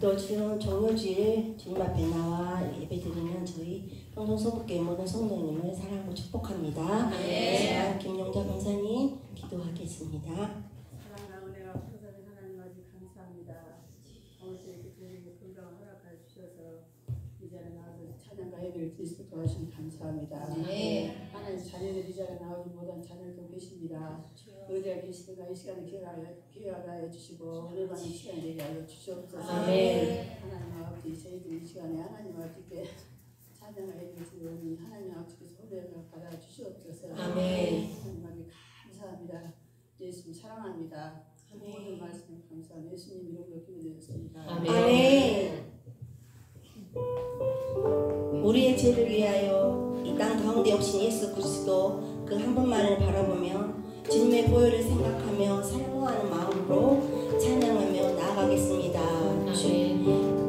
또 지금 정묘주일 주님 앞에 나와 예배드리는 저희 평성서북교회 모든 성도님을 사랑하고 축복합니다. 제가 김용자 권사님 기도하겠습니다. 사랑과 은혜가 풍성한 하나님 아버지 감사합니다. 아버지 이렇게 저희에게 건강을 허락하여 주셔서 이 자리에 나와서 찬양과 예배를 드릴 수 있도록 하시니 감사합니다. 하나님 자녀들 이 자리에 나오지 못한 자녀들도 계십니다. 어디에 계시든가 이 시간에 기회하게 하여 주시고 은혜 받는 시간이 되게 하여 주시옵소서. 하나님 아버지 저희들 이 시간에 하나님 아버지께 찬양과 예배를 드리니 하나님 아버지께서 은혜를 받아 주시옵소서. 하나님 아버지 감사합니다. 예수님 사랑합니다. 모든 말씀 감사합니다. 예수님 이름으로 기도드렸습니다. 아멘. 우리의 죄를 위하여 이 땅 가운데 오신 예수 그리스도 그 한 분만을 바라보며 주님의 보혈을 생각하며 사랑하는 마음으로 찬양하며 나아가겠습니다.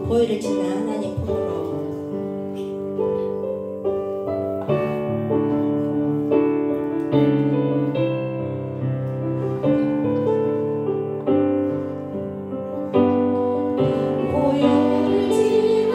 보혈을 지나 하나님 품으로 보혈을 지나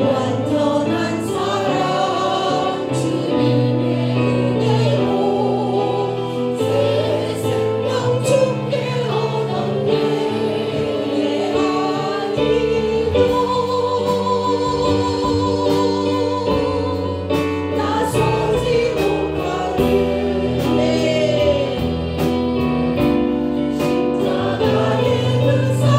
완전한 사랑 주님의 은혜로 새 생명 주께 얻었네. 내 아니면 나서지 못하네. 십자가의 그 사랑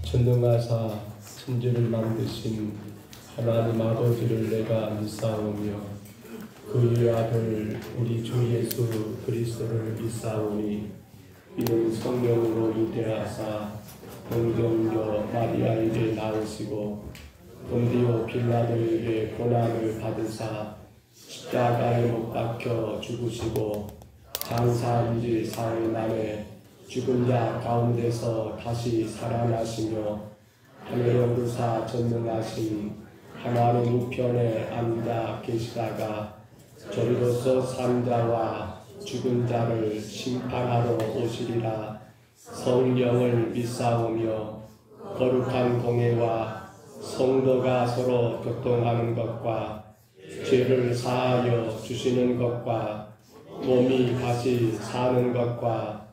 전능하사 천지를 만드신 하나님 아버지를 내가 믿사오며 그의 아들 우리 주 예수 그리스도를 믿사오니 이는 성령으로 잉태하사 동정녀 마리아에게 낳으시고 본디오 빌라도에게 고난을 받으사 십자가에 못 박혀 죽으시고 장사한 지 사흘 만에 죽은 자 가운데서 다시 살아나시며 하늘에 전능사 전능하신 하나님 우편에 앉아 계시다가 저리로서 산자와 죽은 자를 심판하러 오시리라. 성령을 믿사오며 거룩한 공회와 성도가 서로 교통하는 것과 죄를 사하여 주시는 것과 몸이 다시 사는 것과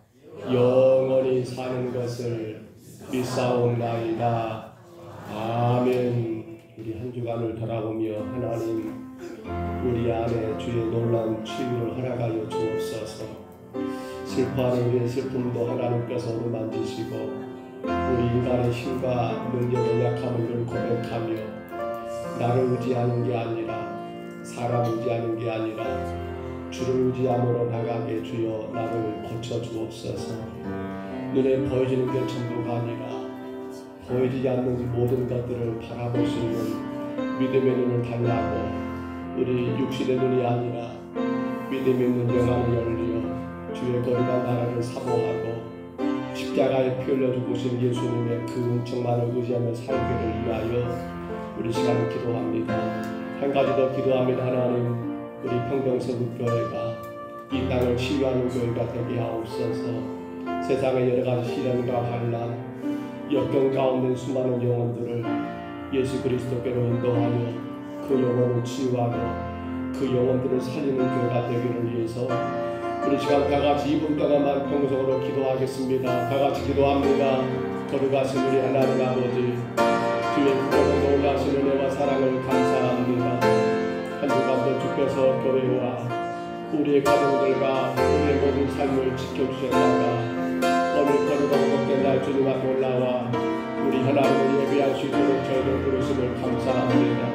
영원히 사는 것을 믿사옵나이다. 아멘. 우리 한 주간을 돌아보며 하나님 우리 안에 주의 놀라운 치유를 허락하여 주옵소서. 슬퍼하는 우리의 슬픔도 하나님께서 어루만지시고 우리 인간의 힘과 능력의 약함을 고백하며 나를 의지하는 게 아니라 사람 의지하는 게 아니라 주를 의지함으로 나가게 주여 나를 고쳐주옵소서. 눈에 보여지는 게 전부가 아니라 보이지 않는 모든 것들을 바라볼 수 있는 믿음의 눈을 달라고 우리 육신의 눈이 아니라 믿음의 눈 영안을 열리어 주의 거룩한 나라를 사모하고 십자가에 피 흘려 죽으신 예수님의 그 은총만을 의지하며 살기를 위하여 우리 시간을 기도합니다. 한 가지 더 기도합니다. 하나님 우리 평병서구교회가 이 땅을 치유하는 교회가 되게 하옵소서. 세상의 여러 가지 시련과 환난 역경 가운데 수많은 영혼들을 예수 그리스도께로 인도하여 그 영혼을 치유하고 그 영혼들을 살리는 교회가 되기를 위해서 우리 시간 다같이 2분 동안만 통성으로 기도하겠습니다. 다같이 기도합니다. 거룩하신 우리 하나님 아버지 주의 크고 놀라신 은혜와 사랑을 감사합니다. 한 주간도 주께서 교회와 우리의 가정들과 우리의 모든 삶을 지켜주셨다가 오늘 거룩하고 복된 날 주님 앞에 올라와 우리 하나님을 예배할 수 있도록 저희를 부르심을 감사합니다.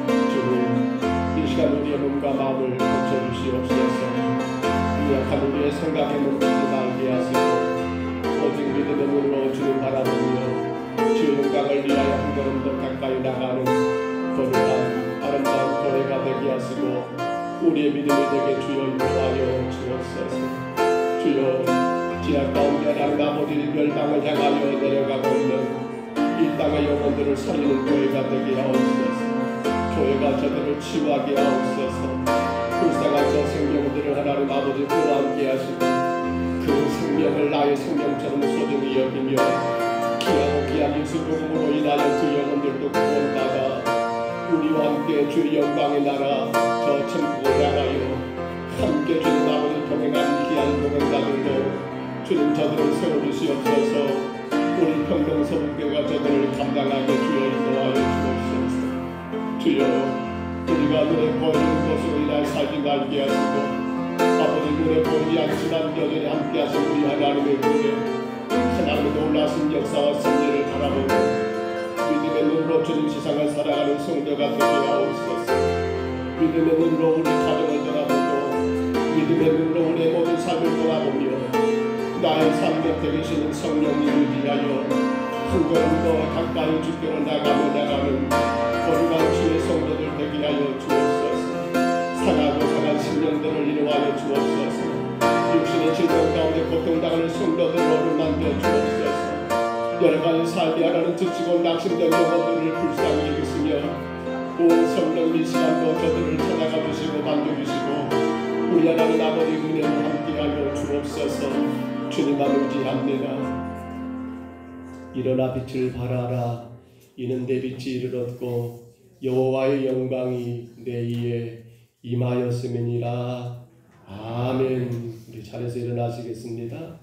주님 이 시간 우리의 몸과 마음을 고쳐주시옵소서. 약한 우리의 생각에 멈추지 말게 하시고 오직 믿음의 눈으로 주님 바라보며 주의 영광을 위하여 한 걸음 더 가까이 나가는 거룩한 아름다운 교회가 되게 하시고 우리의 믿음이 되게 주여 인도하여 주옵소서. 주여 지하 가운데 하나님 아버지 멸망을 향하여 내려가고 있는 이 땅의 영혼들을 살리는 교회가 되게 하옵소서. 교회가 저들을 치유하게 하옵소서. 불쌍한 저 생명들을 하나님 아버지 끌어안게 하시고 그 생명을 나의 생명처럼 소중히 여기며 귀하고 귀한 예수 복음으로 인하여 그 영혼들도 구원받아 우리와 함께 주의 영광의 나라 저 천국을 향하여 함께 주님 아버지 동행하는 귀한 동행자들도 주님 저들을 세워주시옵소서. 우리 평동서북교가 저들을 감당하게 주여 인도하여 주옵소서. 주여 우리가 눈에 보이는 것으로 인하여 살지 말게 하시고 아버지 눈에 보이지 않지만 여전히 함께 하신 우리 하나님의 교회 하나님의 놀라신 역사와 섭리를 바라보고 믿음의 눈으로 주님 세상을 살아가는 성도가 되게 하옵소서. 믿음의 눈으로 우리 가정을 돌아보고 믿음의 눈으로 우리의 모든 삶을 돌아보며 나의 삶 곁에 계시는 성령님 의지하여 한 걸음 더 가까이 주께로 나가는 거룩한 주의 성도들 되게 하여 주옵소서. 상하고 상한 심령들을 인도하여 주옵소서. 육신의 질병 가운데 고통당하는 성도들을 만들어 주옵소서. 여러 가지 삶이 하나는 지치고 낙심된 영혼들을 불쌍히 여기시며 온 성령 이 시간도 저들을 찾아가 주시고 만져주시고 우리 하나님 아버지 은혜로 함께하여 주옵소서. 주님만 의지합니다. 일어나 빛을 발하라. 이는 내 빛이 이르렀고 여호와의 영광이 내 위에 임하였음이니라. 아멘. 우리 자리에서 일어나시겠습니다.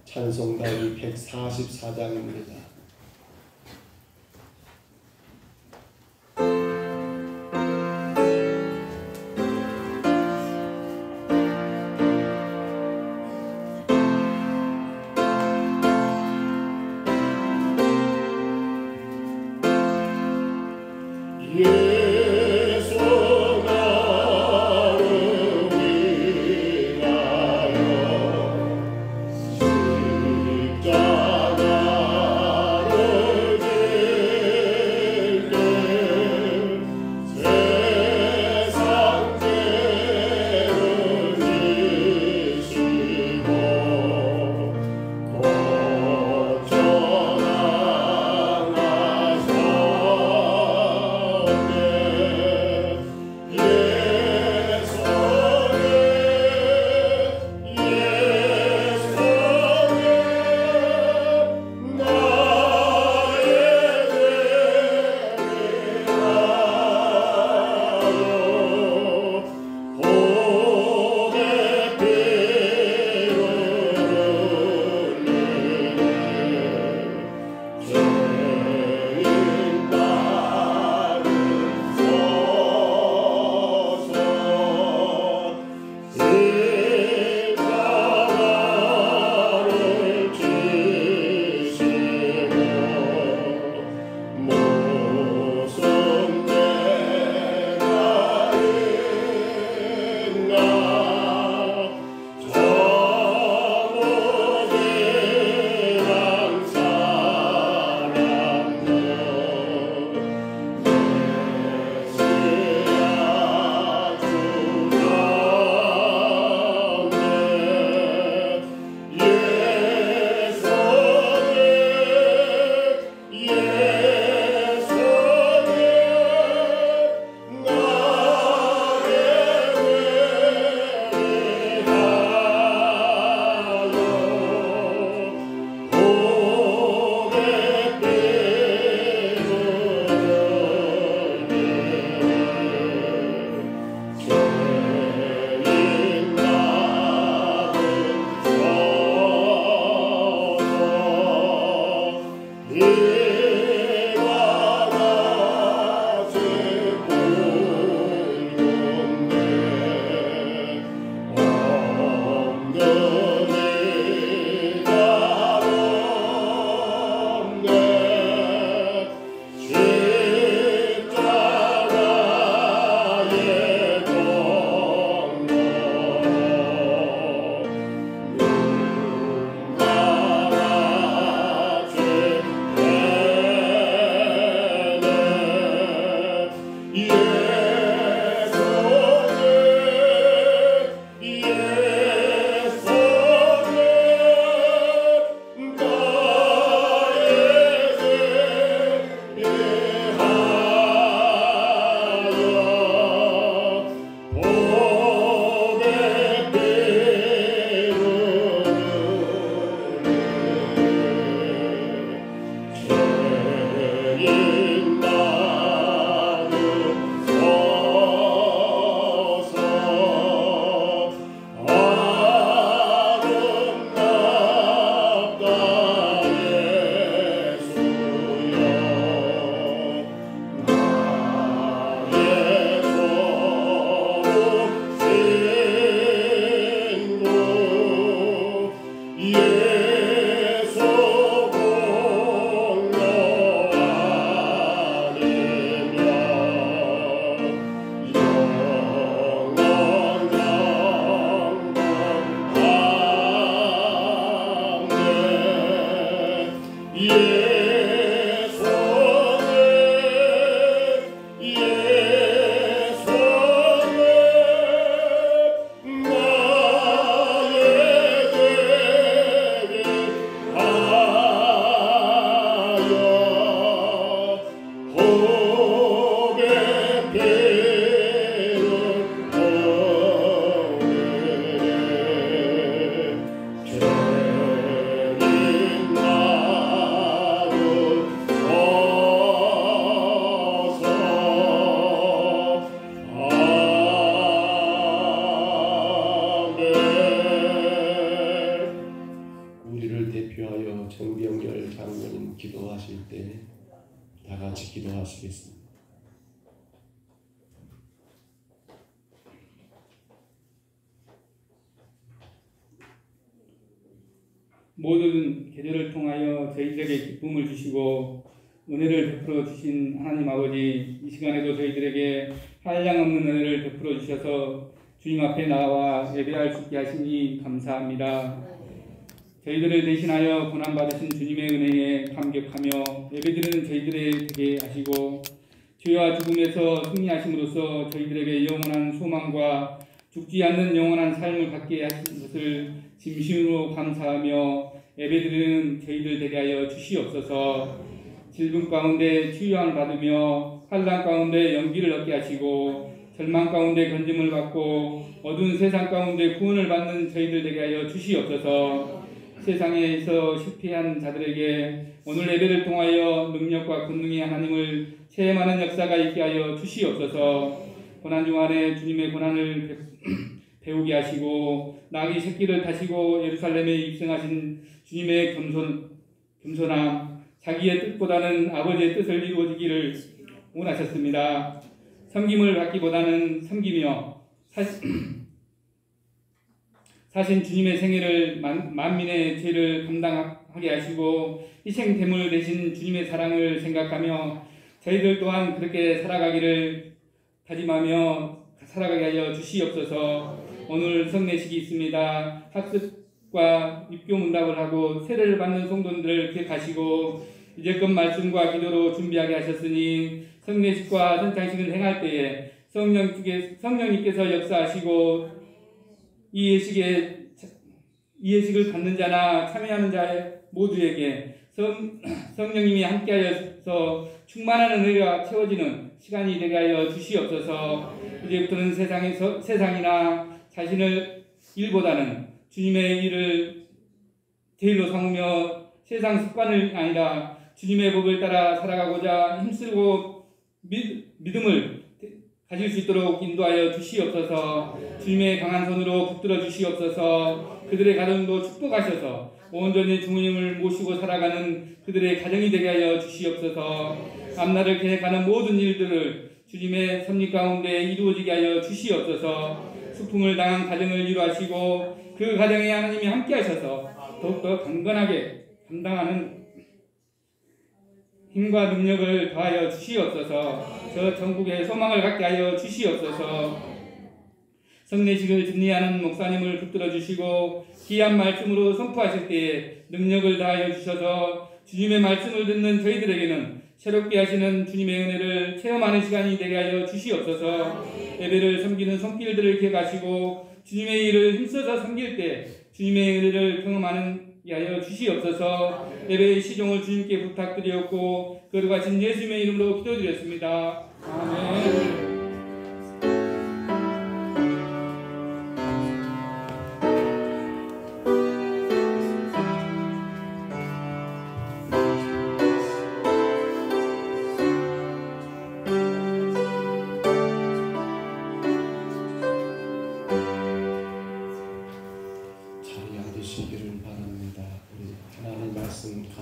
찬송가의 144장입니다. Oh 말씀하시겠습니다. 모든 계절을 통하여 저희들에게 기쁨을 주시고 은혜를 베풀어 주신 하나님 아버지, 이 시간에도 저희들에게 한량없는 은혜를 베풀어 주셔서 주님 앞에 나와 예배할 수 있게 하시니 감사합니다. 저희들을 대신하여 고난받으신 주님의 은혜에 감격하며 예배드리는 저희들의 되게 하시고 죄와 죽음에서 승리하심으로써 저희들에게 영원한 소망과 죽지 않는 영원한 삶을 갖게 하신 것을 진심으로 감사하며 예배드리는 저희들 되게 하여 주시옵소서. 질병 가운데 치유함을 받으며 환난 가운데 용기를 얻게 하시고 절망 가운데 건짐을 받고 어두운 세상 가운데 구원을 받는 저희들 되게 하여 주시옵소서. 세상에서 실패한 자들에게 오늘 예배를 통하여 능력과 권능의 하나님을 체험하는 역사가 있게 하여 주시옵소서. 고난 중 안에 주님의 고난을 배우게 하시고 나귀 새끼를 타시고 예루살렘에 입성하신 주님의 겸손함, 자기의 뜻보다는 아버지의 뜻을 이루어지기를 원하셨습니다. 섬김을 받기보다는 섬기며 사신 주님의 생애를 만민의 죄를 감당하게 하시고 희생대물 되신 주님의 사랑을 생각하며 저희들 또한 그렇게 살아가기를 다짐하며 살아가게 하여 주시옵소서. 오늘 성례식이 있습니다. 학습과 입교 문답을 하고 세례를 받는 성도들을 기억하시고 이제껏 말씀과 기도로 준비하게 하셨으니 성례식과 선창식을 행할 때에 성령님께서 역사하시고 이 예식을 받는 자나 참여하는 자 모두에게 성령님이 함께하여서 충만한 은혜가 채워지는 시간이 되게 하여 주시옵소서. 이제부터는 세상이나 자신의 일보다는 주님의 일을 제일로 삼으며 세상 습관을 아니라 주님의 법을 따라 살아가고자 힘쓰고 믿음을 가질 수 있도록 인도하여 주시옵소서. 주님의 강한 손으로 붙들어 주시옵소서. 그들의 가정도 축복하셔서 온전히 주님을 모시고 살아가는 그들의 가정이 되게 하여 주시옵소서. 앞날을 계획하는 모든 일들을 주님의 섭리 가운데 이루어지게 하여 주시옵소서. 수풍을 당한 가정을 이루하시고 그 가정에 하나님이 함께 하셔서 더욱더 강건하게 감당하는 힘과 능력을 더하여 주시옵소서. 저 전국에 소망을 갖게 하여 주시옵소서. 성례식을 준비하는 목사님을 붙들어 주시고 귀한 말씀으로 선포하실 때에 능력을 다하여 주셔서 주님의 말씀을 듣는 저희들에게는 새롭게 하시는 주님의 은혜를 체험하는 시간이 되게 하여 주시옵소서. 예배를 섬기는 손길들을 기억하시고 주님의 일을 힘써서 섬길 때 주님의 은혜를 경험하는 하여 주시옵소서. 예배의 시종을 주님께 부탁드렸고 거룩하신 예수님의 이름으로 기도드렸습니다. 아멘.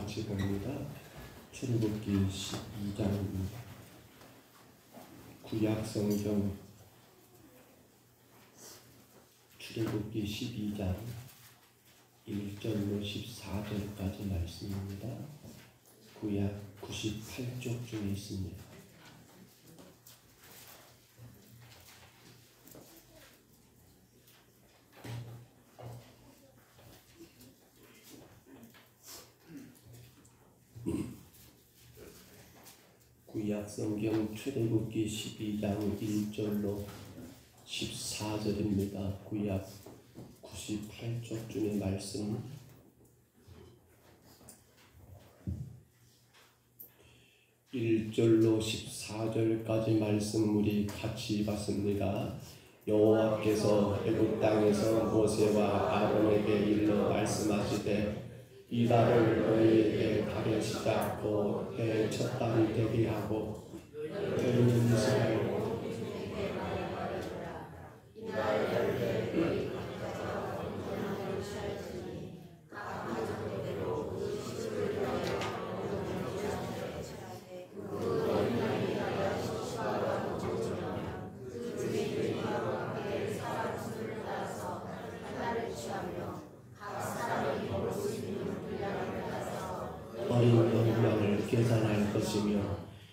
같이 봅니다. 출애굽기 12장입니다. 구약 성경 출애굽기 12장 1절로 14절까지 말씀입니다. 구약 98쪽 중에 있습니다. 구약 성경 출애굽기 12장 1절로 14절입니다. 구약 98쪽 중의 말씀 1절로 14절까지 말씀 우리 같이 봤습니다. 여호와께서 애굽 땅에서 모세와 아론에게 일러 말씀하시되 이달을 너희에게 가르치지 않고 해 첫 달이 되게 하고 너희는 이스라엘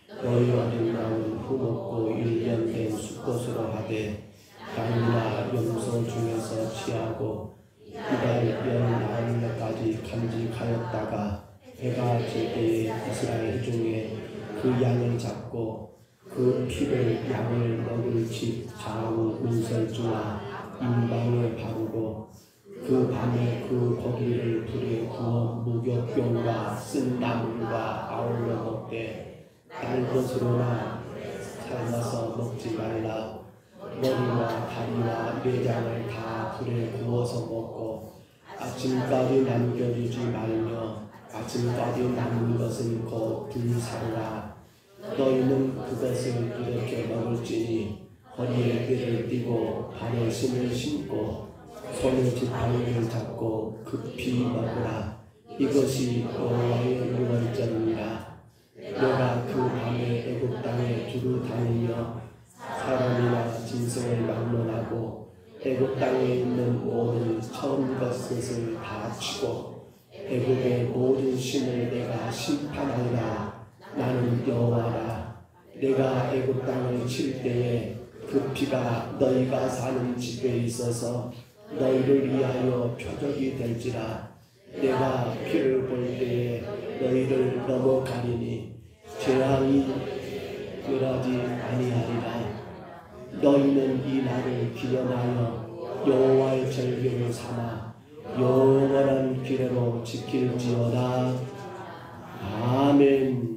너희 어린 양은 흠없고 1년 된 수컷으로 하되 양이나 염소 중에서 취하고 이달 14일까지 간직하였다가 해가 질 때에 이스라엘 중에 그 양을 잡고 그 피를 양을 먹을 집 좌우 문설주와 임방에 바르고 그 밤에 그 고기를 불에 구워 무교병과 쓴 나물과 아울러 먹되 날 것으로나 삶아서 먹지 말라. 머리와 다리와 내장을 다 불에 구워서 먹고 아침까지 남겨두지 말며 아침까지 남은 것은 곧 불사르라. 너희는 그것을 이렇게 먹을지니 허리에 띠를 띠고 발에 신을 신고 손에 지팡이를 잡고 급히 먹으라. 이것이 여호와의 유월절이니라. 내가 그 밤에 애굽 땅에 두루 다니며 사람이나 짐승을 막론하고 애굽 땅에 있는 모든 처음 것을 다 치고 애굽의 모든 신을 내가 심판하리라. 나는 여호와라. 내가 애굽 땅을 칠 때에 그 피가 너희가 사는 집에 있어서 너희를 위하여 표적이 될지라. 내가 피를 볼 때에 너희를 넘어가리니 재앙이 멸하지 아니하리라. 너희는 이 날을 기념하여 여호와의 절기를 삼아 영원한 기례로 지킬지어다. 아멘.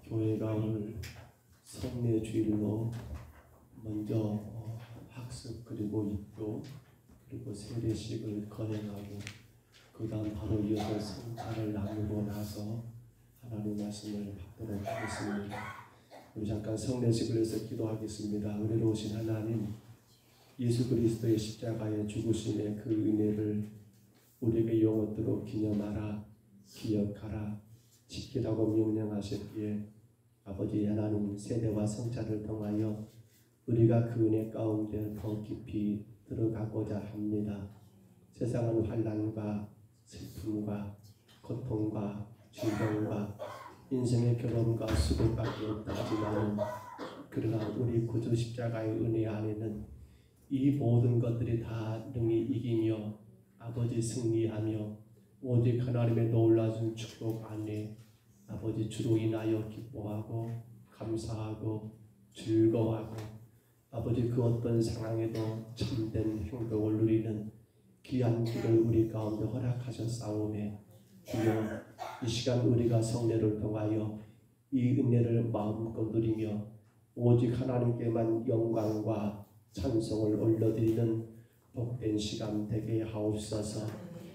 교회가 오늘 성례 주일로 먼저 학습 그리고 입교 그리고 세례식을 거행하고 그 다음 바로 이어서 성찬을 나누고 나서 하나님 말씀을 받도록 하겠습니다. 우리 잠깐 성례식을 해서 기도하겠습니다. 은혜로우신 하나님, 예수 그리스도의 십자가의 죽으심의 그 은혜를 우리에게 영원토록 기념하라, 기억하라, 지키라고 명령하셨기에 아버지 하나님, 세례와 성찬을 통하여 우리가 그 은혜 가운데 더 깊이 들어가고자 합니다. 세상은 환난과 슬픔과 고통과 질병과 인생의 결혼과 수고밖에 없다 하지만 그러나 우리 구주 십자가의 은혜 안에는 이 모든 것들이 다 능히 이기며 아버지 승리하며 오직 하나님의 놀라운 축복 안에 아버지 주로 인하여 기뻐하고 감사하고 즐거워하고 아버지 그 어떤 상황에도 참된 행복을 누리는 귀한 길을 우리 가운데 허락하셨사오매 주여 이 시간 우리가 성례를 통하여 이 은혜를 마음껏 누리며 오직 하나님께만 영광과 찬송을 올려드리는 복된 시간 되게 하옵소서.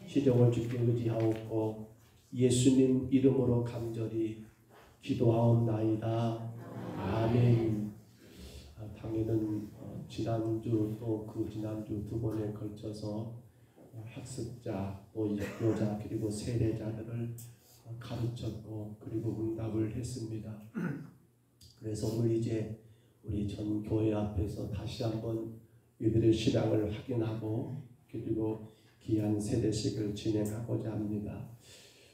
시종을 주께 의지하옵고 예수님 이름으로 간절히 기도하옵나이다. 아멘. 당일은 지난주 또 그 지난주 두 번에 걸쳐서 학습자 또 입교자 그리고 세례자들을 가르쳤고 그리고 응답을 했습니다. 그래서 오늘 이제 우리 전 교회 앞에서 다시 한번 이들의 신앙을 확인하고 그리고 귀한 세례식을 진행하고자 합니다.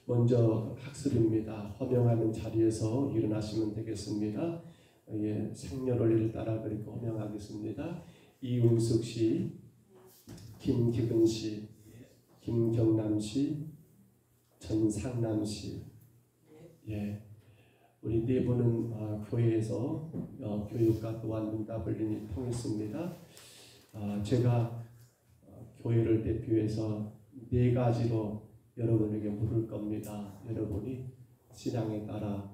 먼저 학습입니다. 허명하는 자리에서 일어나시면 되겠습니다. 예, 생년월일을 따라 그리고 허명하겠습니다. 이웅숙 씨, 김기근 씨, 김경남 씨, 전상남 씨. 예, 우리 네 분은 교회에서 교육과 또한 응답을 통했습니다. 제가 교회를 대표해서 네 가지로 여러분에게 물을 겁니다. 여러분이 신앙에 따라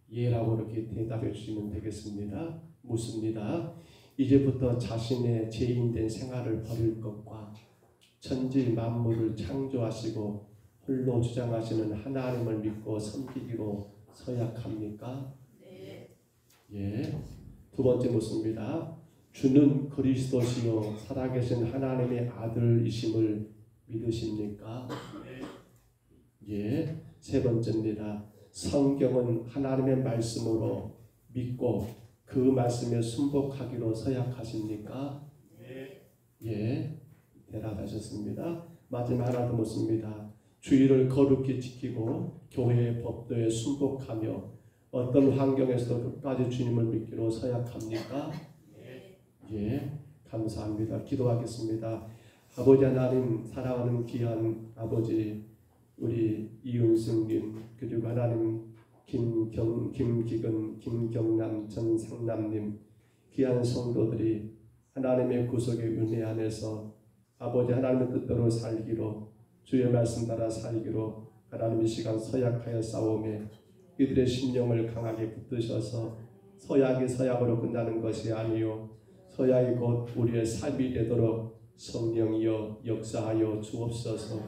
예라고 이렇게 대답해 주시면 되겠습니다. 묻습니다. 이제부터 자신의 죄인된 생활을 버릴 것과 천지 만물을 창조하시고 홀로 주장하시는 하나님을 믿고 섬기기로 서약합니까? 네. 예. 두 번째 묻습니다. 주는 그리스도시요 살아계신 하나님의 아들이심을 믿으십니까? 예. 세 번째입니다. 성경은 하나님의 말씀으로 믿고 그 말씀에 순복하기로 서약하십니까? 예. 대답하셨습니다. 마지막 하나 더 묻습니다. 주의를 거룩히 지키고 교회의 법도에 순복하며 어떤 환경에서도 끝까지 주님을 믿기로 서약합니까? 예, 감사합니다. 기도하겠습니다. 아버지 하나님, 사랑하는 귀한 아버지 우리 이은승님, 그리고 하나님 김기근, 김경남, 전상남님, 귀한 성도들이 하나님의 구속의 은혜 안에서 아버지 하나님의 뜻대로 살기로, 주의 말씀 따라 살기로 하나님 이 시간 서약하여 싸우며 이들의 심령을 강하게 붙드셔서 서약이 서약으로 끝나는 것이 아니요 서약이 곧 우리의 삶이 되도록 성령이여 역사하여 주옵소서.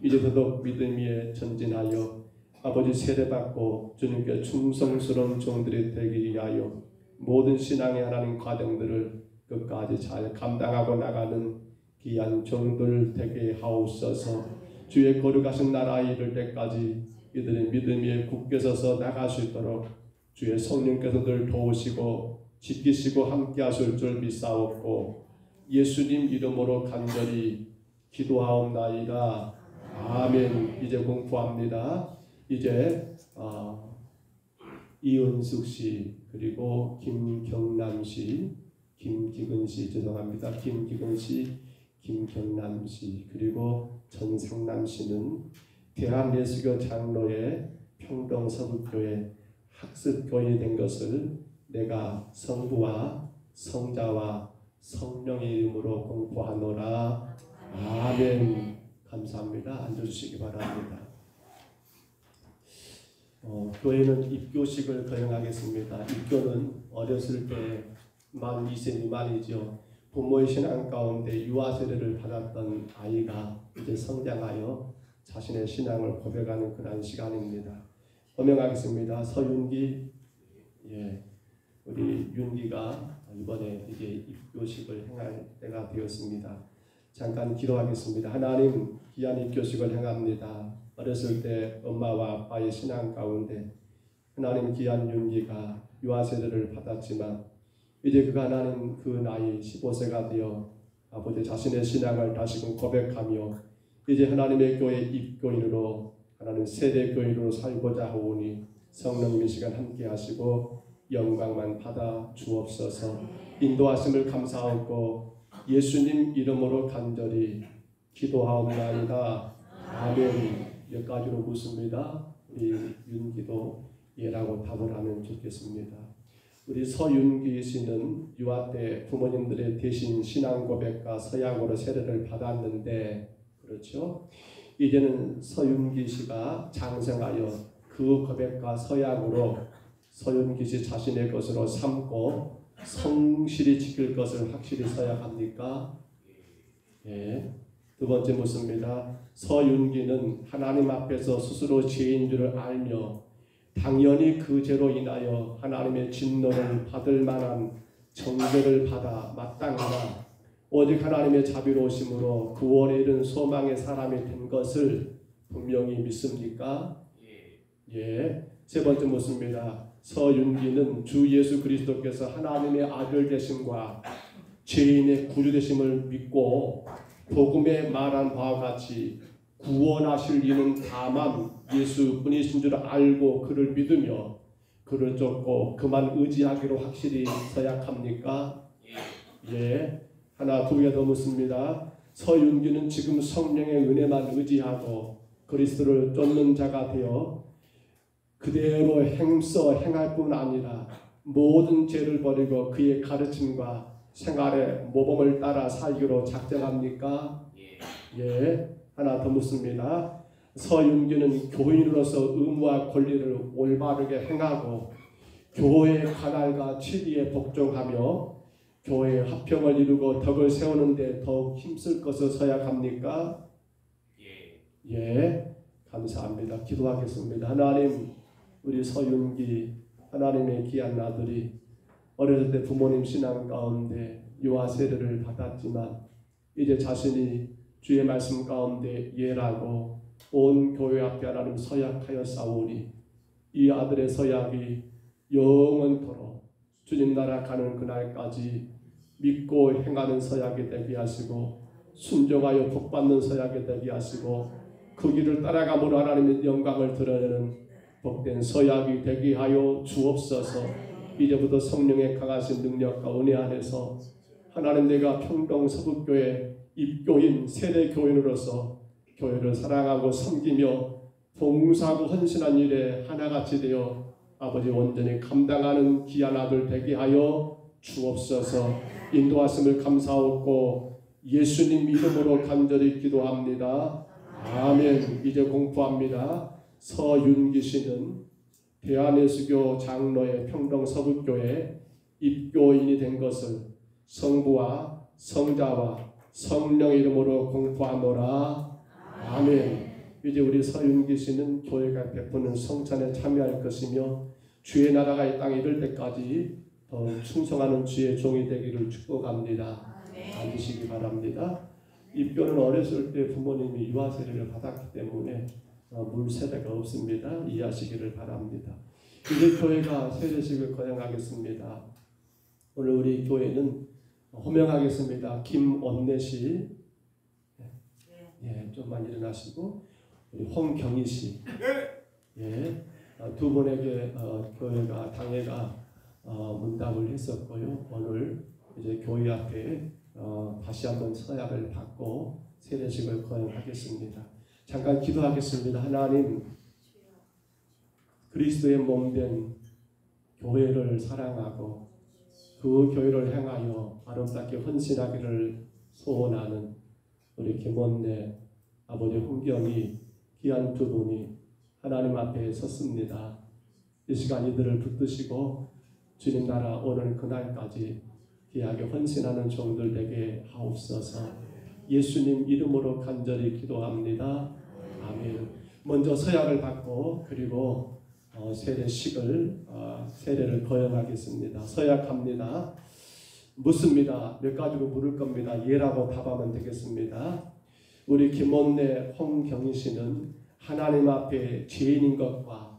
이제 더더욱 믿음 위에 전진하여 아버지 세례받고 주님께 충성스러운 종들이 되기 위하여 모든 신앙의 하나님 과정들을 끝까지 잘 감당하고 나가는 귀한 종들 되게 하옵소서. 주의 거룩하신 나라에 이를 때까지 이들의 믿음 위에 굳게 서서 나갈 수 있도록 주의 성령께서 늘 도우시고 지키시고 함께 하실 줄 믿사옵고 예수님 이름으로 간절히 기도하옵나이다. 아멘. 이제 공부합니다. 이제 이은숙 씨, 그리고 김경남 씨, 김기근 씨, 죄송합니다. 김기근 씨, 김경남 씨, 그리고 전상남 씨는 대한예수교 장로의 평동서북교회 학습교인이 된 것을 내가 성부와 성자와 성령의 이름으로 공포하노라. 아멘. 감사합니다. 앉아주시기 바랍니다. 교회는 입교식을 거행하겠습니다. 입교는 어렸을 때 만 2세 미만이죠. 부모의 신앙 가운데 유아 세례를 받았던 아이가 이제 성장하여 자신의 신앙을 고백하는 그런 시간입니다. 호명하겠습니다. 서윤기, 우리 윤기가 이번에 이제 입교식을 행할 때가 되었습니다. 잠깐 기도하겠습니다. 하나님, 귀한 입교식을 행합니다. 어렸을 때 엄마와 아빠의 신앙 가운데 하나님 귀한 윤기가 유아 세례를 받았지만 이제 그가 하나님 그 나이 15세가 되어 아버지 자신의 신앙을 다시금 고백하며 이제 하나님의 교회 입교인으로 하나님 세대 교인으로 살고자 하오니 성령 이 시간 함께 하시고 영광만 받아 주옵소서. 인도하심을 감사하고 예수님 이름으로 간절히 기도하옵나이다. 아멘. 여기까지로 묻습니다. 우리 윤기도 예라고 답을 하면 좋겠습니다. 우리 서윤기 씨는 유아 때 부모님들의 대신 신앙 고백과 서약으로 세례를 받았는데, 그렇죠? 이제는 서윤기 씨가 장성하여 그 고백과 서약으로 서윤기 씨 자신의 것으로 삼고 성실히 지킬 것을 확실히 서약합니까? 예. 두 번째 묻습니다. 서윤기는 하나님 앞에서 스스로 죄인 줄을 알며 당연히 그 죄로 인하여 하나님의 진노를 받을 만한 정죄를 받아 마땅하나 오직 하나님의 자비로우심으로 구원에 이른 소망의 사람이 된 것을 분명히 믿습니까? 예. 세 번째 묻습니다. 서윤기는 주 예수 그리스도께서 하나님의 아들 되심과 죄인의 구주 되심을 믿고 복음에 말한 바와 같이 구원하실 이는 다만 예수뿐이신 줄 알고 그를 믿으며 그를 쫓고 그만 의지하기로 확실히 서약합니까? 예. 하나 두 개 더 묻습니다. 서윤기는 지금 성령의 은혜만 의지하고 그리스도를 쫓는 자가 되어 그대로 행할 뿐 아니라 모든 죄를 버리고 그의 가르침과 생활의 모범을 따라 살기로 작정합니까? 예. 하나 더 묻습니다. 서윤기는 교인으로서 의무와 권리를 올바르게 행하고 교회의 관할과 치리에 복종하며 교회의 화평을 이루고 덕을 세우는 데 더욱 힘쓸 것을 서약합니까? 예. 감사합니다. 기도하겠습니다. 하나님, 우리 서윤기 하나님의 귀한 아들이 어렸을 때 부모님 신앙 가운데 유아 세례를 받았지만 이제 자신이 주의 말씀 가운데 예라고 온 교회 앞에 하나님 서약하여 싸우니 이 아들의 서약이 영원토록 주님 나라 가는 그날까지 믿고 행하는 서약이 되게 하시고 순종하여 복받는 서약이 되게 하시고 그 길을 따라감으로 하나님의 영광을 드러내는 복된 서약이 되게 하여 주옵소서. 이제부터 성령의 강하신 능력과 은혜 안에서 하나님 내가 평동 서북교회 입교인 세대교인으로서 교회를 사랑하고 섬기며 봉사하고 헌신한 일에 하나같이 되어 아버지 온전히 감당하는 귀한 아들 되게 하여 주옵소서. 인도하심을 감사하고 예수님 이름으로 간절히 기도합니다. 아멘. 이제 공포합니다. 서윤기 씨는 대한예수교 장로의 평동 서북교회 입교인이 된 것을 성부와 성자와 성령 이름으로 공포하노라. 아멘. 이제 우리 서윤기 씨는 교회가 베푸는 성찬에 참여할 것이며 주의 나라가 이 땅에 이를 때까지 더 충성하는 주의 종이 되기를 축복합니다. 앉으시기 바랍니다. 입교는 어렸을 때 부모님이 유아 세례를 받았기 때문에 물 세례가 없습니다. 이해하시기를 바랍니다. 이제 교회가 세례식을 거행하겠습니다. 오늘 우리 교회는 호명하겠습니다. 김원래 씨, 예, 좀만 일어나시고 우리 홍경희 씨, 예, 두 분에게 교회가 당회가 문답을 했었고요. 오늘 이제 교회 앞에 다시 한번 서약을 받고 세례식을 거행하겠습니다. 잠깐 기도하겠습니다. 하나님, 그리스도의 몸된 교회를 사랑하고 그 교회를 향하여 아름답게 헌신하기를 소원하는 우리 김원래 아버지 홍경이 귀한 두 분이 하나님 앞에 섰습니다. 이 시간 이들을 붙드시고 주님 나라 오는 그날까지 귀하게 헌신하는 종들 되게 하옵소서. 예수님 이름으로 간절히 기도합니다. 아멘. 먼저 서약을 받고 그리고 세례를 거행하겠습니다. 서약합니다. 묻습니다. 몇 가지로 물을 겁니다. 예라고 답하면 되겠습니다. 우리 김원래 홍경희 씨는 하나님 앞에 죄인인 것과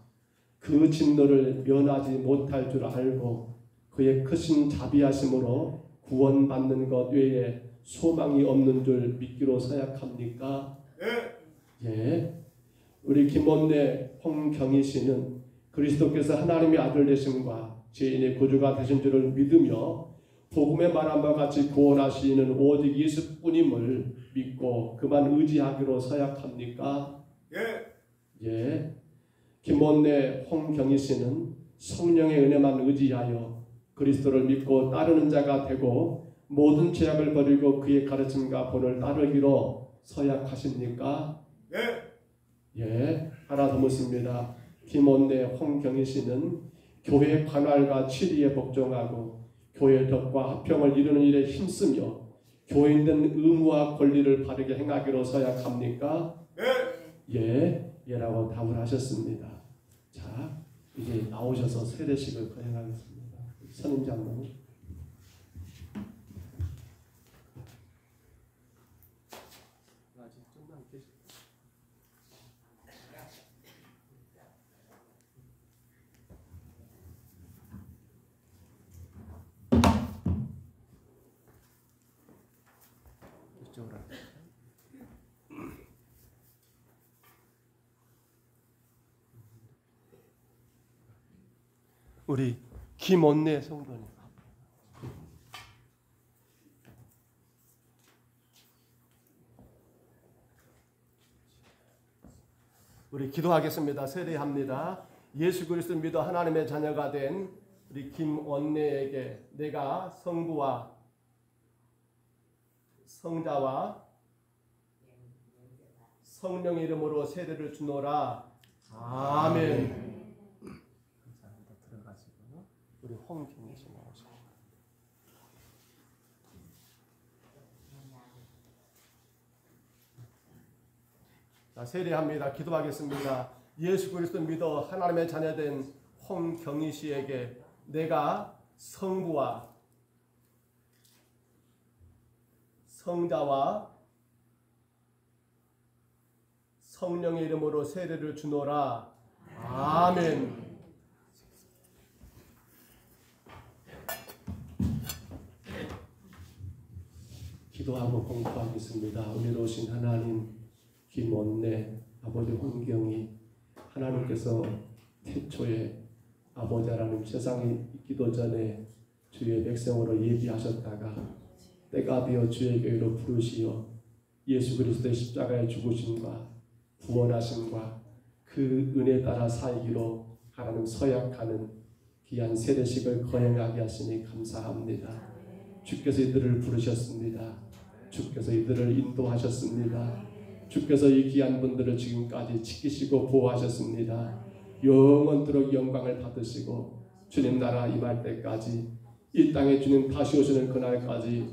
그 진노를 면하지 못할 줄 알고 그의 크신 자비하심으로 구원받는 것 외에 소망이 없는 줄 믿기로 서약합니까? 예. 우리 김원래 홍경희 씨는 그리스도께서 하나님의 아들 되심과 죄인의 구주가 되신 줄을 믿으며 복음에 말한 바와 같이 구원하시는 오직 예수뿐임을 믿고 그만 의지하기로 서약합니까? 예. 김원래 홍경희 씨는 성령의 은혜만 의지하여 그리스도를 믿고 따르는 자가 되고 모든 죄악을 버리고 그의 가르침과 본을 따르기로 서약하십니까? 예. 하나 더 묻습니다. 김원래 홍경희 씨는 교회 관할과 치리에 복종하고 교회 덕과 화평을 이루는 일에 힘쓰며 교인된 의무와 권리를 바르게 행하기로 서약합니까? 예. 예라고 답을 하셨습니다. 자, 이제 나오셔서 세례식을 거행하겠습니다. 선임장로. 아직 좀만 계시. 이쪽으로. 우리 김원래 성도님. 우리 기도하겠습니다. 세례합니다. 예수 그리스도 믿어 하나님의 자녀가 된 우리 김원래에게 내가 성부와 성자와 성령의 이름으로 세례를 주노라. 아멘. 우리 홍경희 씨 나오시고. 자, 세례합니다. 기도하겠습니다. 예수 그리스도 믿어 하나님의 자녀된 홍경희 씨에게 내가 성부와 성자와 성령의 이름으로 세례를 주노라. 아멘. 기도하고 공부하겠습니다. 은혜로우신 하나님, 김원래 아버지 홍경이 하나님께서 태초에 아버지 하나님 세상이 있기도 전에 주의 백성으로 예비하셨다가 때가 되어 주의 교회로 부르시어 예수 그리스도의 십자가의 죽으심과 구원하심과 그 은혜 따라 살기로 하나님 서약하는 귀한 세례식을 거행하게 하시니 감사합니다. 주께서 이들을 부르셨습니다. 주께서 이들을 인도하셨습니다. 주께서 이 귀한 분들을 지금까지 지키시고 보호하셨습니다. 영원토록 영광을 받으시고 주님 나라 임할 때까지 이 땅에 주님 다시 오시는 그날까지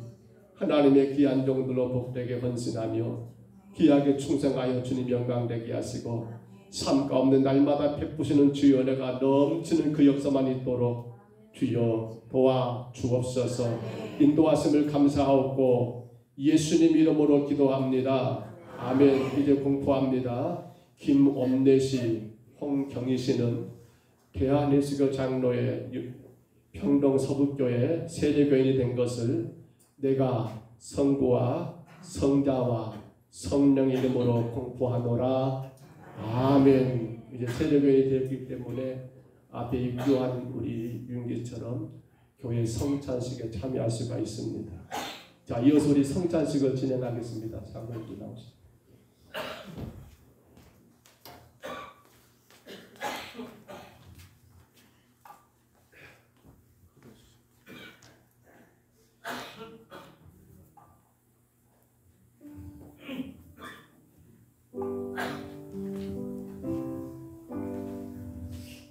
하나님의 귀한 종들로 복되게 헌신하며 귀하게 충성하여 주님 영광되게 하시고 삶 가운데 날마다 베푸시는 주의 은혜가 넘치는 그 역사만 있도록 주여 도와 주옵소서. 인도하심을 감사하옵고 예수님 이름으로 기도합니다. 아멘. 이제 공포합니다. 김엄래씨, 홍경희씨는 대한예수교 장로의 평동 서북교회 세례교인이 된 것을 내가 성부와 성자와 성령 이름으로 공포하노라. 아멘. 이제 세례교인이 되었기 때문에 앞에 입교한 우리 윤기처럼 교회 성찬식에 참여할 수가 있습니다. 자, 이어서 우리 성찬식을 진행하겠습니다. 장로님 나오시죠.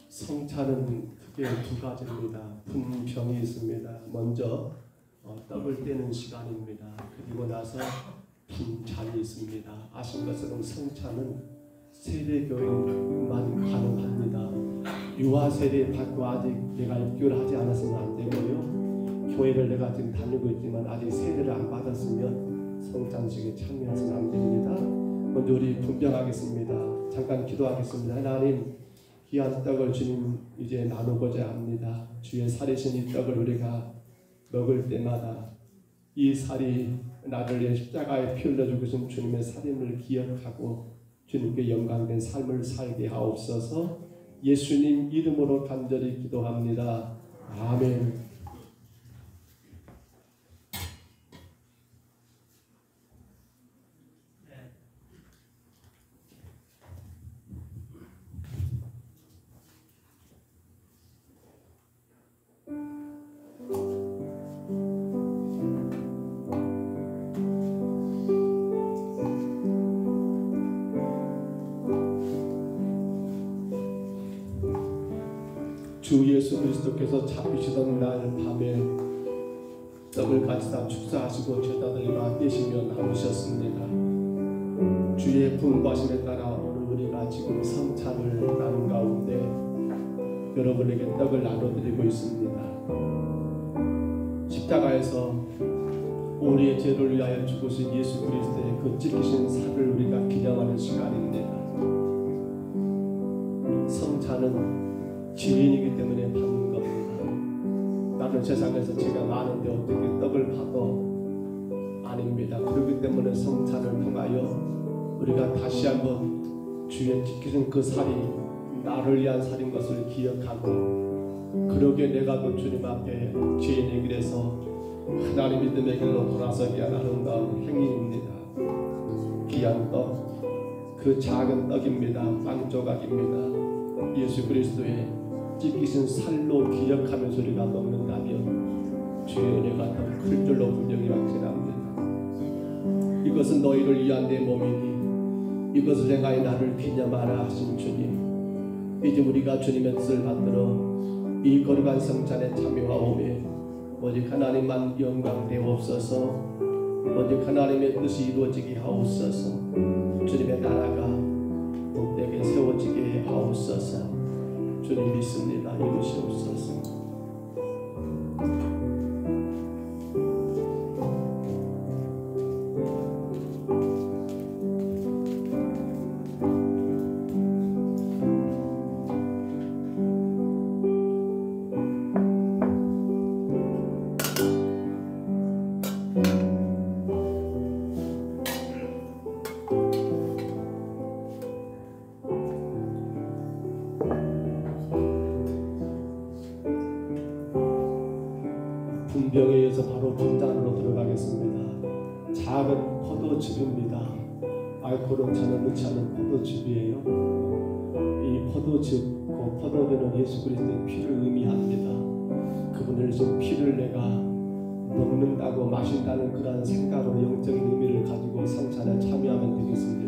성찬은 크게 두 가지입니다. 분병이 있습니다. 먼저 떡을 떼는 시간입니다. 그리고 나서 분잔이 있습니다. 아신 것처럼 성찬은 세례교인만 가능합니다. 유아 세례 받고 아직 내가 입교를 하지 않았으면 안 되고요. 교회를 내가 지금 다니고 있지만 아직 세례를 안 받았으면 성찬식에 참여하시면 안 됩니다. 먼저 우리 분병하겠습니다. 잠깐 기도하겠습니다. 하나님, 귀한 떡을 주님 이제 나누고자 합니다. 주의 살이신 이 떡을 우리가 먹을 때마다 이 살이 나를 위해 십자가에 피 흘려 죽으신 주님의 살임을 기억하고 주님께 영광된 삶을 살게 하옵소서. 예수님 이름으로 간절히 기도합니다. 아멘. 주 예수 그리스도께서 잡히시던 날 밤에 떡을 가지다 축사하시고 제자들과 계시며 나오셨습니다. 주의 분부하심에 따라 오늘 우리가 지금 성찬을 나눈 가운데 여러분에게 떡을 나눠드리고 있습니다. 십자가에서 우리의 죄를 위하여 죽으신 예수 그리스도의 그 찢기신 살을 우리가 기념하는 시간입니다. 성찬은 죄인이기 때문에 받는 겁니다. 나는 세상에서 죄가 많은데 어떻게 떡을 받아? 아닙니다. 그렇기 때문에 성찬을 통하여 우리가 다시 한번 주의 지키신 그 살이 나를 위한 살인 것을 기억하고, 그러게 내가 또 주님 앞에 죄인의 길에서 하나님 믿음의 길로 돌아서기 위한 아름다운 행위입니다. 귀한 떡, 그 작은 떡입니다. 빵 조각입니다. 예수 그리스도의 찢기신 살로 기억하면서 우리가 먹는다면 주의 은혜가 더 클 줄로 분명히 확신합니다. 이것은 너희를 위한 내 몸이니 이것을 행하여 나를 기념하라 하신 주님, 이제 우리가 주님의 뜻을 받들어 이 거룩한 성찬에 참여하오매 오직 하나님만 영광되옵소서. 오직 하나님의 뜻이 이루어지게 하옵소서. 주님의 나라가 복되게 세워지게 하옵소서. 주님 믿습니다. 이루시옵소서. 위해서 바로 본장 안으로 들어가겠습니다. 작은 포도즙입니다. 알코올은 전혀 넣지 않은 포도즙이에요. 이 포도즙, 그 포도주는 예수 그리스도의 피를 의미합니다. 그분을 좀 피를 내가 먹는다고 마신다는 그런 생각으로 영적인 의미를 가지고 성찬에 참여하면 되겠습니다.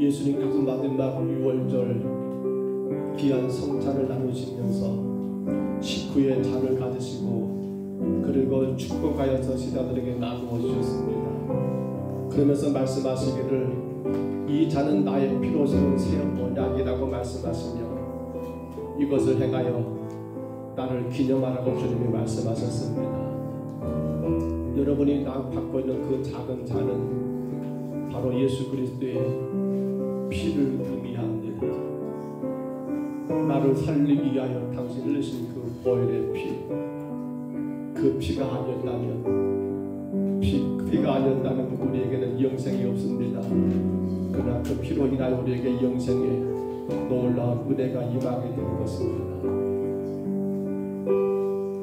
예수님께서 마지막 유월절 귀한 성찬을 나누시면서 식후에 잔을 가지시고 그리고 축복하여서 제자들에게 나누어 주셨습니다. 그러면서 말씀하시기를 이 잔은 나의 피로 세운 새 언약이라고 말씀하시며 이것을 행하여 나를 기념하라고 주님이 말씀하셨습니다. 여러분이 받고 있는 그 작은 잔은 바로 예수 그리스도의 피를 의미합니다. 나를 살리기 위하여 당신을 흘리신 그 보혈의 피, 그 피가 아니었다면 피가 아니었다면 우리에게는 영생이 없습니다. 그러나 그 피로 인하여 우리에게 영생의 놀라운 은혜가 임하게 되는 것입니다.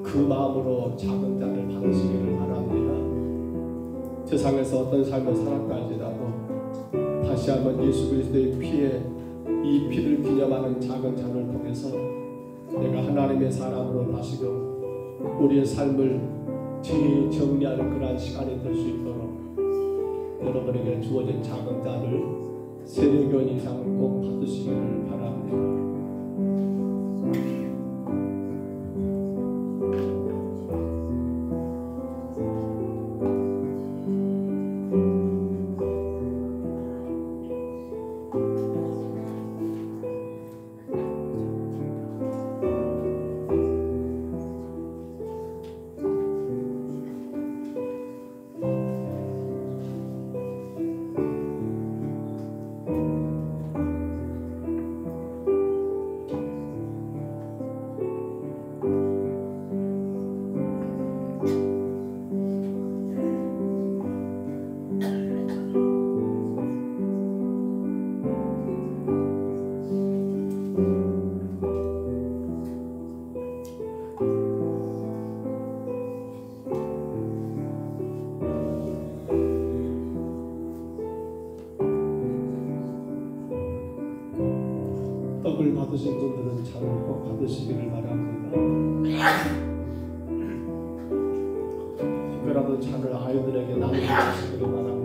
그 마음으로 작은 잔을 받으시기를 바랍니다. 세상에서 어떤 삶을 살았다 할지라도 다시 한번 예수 그리스도의 피에 이 피를 기념하는 작은 잔을 통해서 내가 하나님의 사람으로 다시금 우리의 삶을 재정리하는 그러한 시간이 될 수 있도록 여러분에게 주어진 작은 잔을 세례교인 이상 꼭 받으시기를 바랍니다. 떡을 받으신 분들은 잔을 꼭 받으시기를 바랍니다. 혹여라도 잔을 아이들에게 나눠주시기를 바랍니다.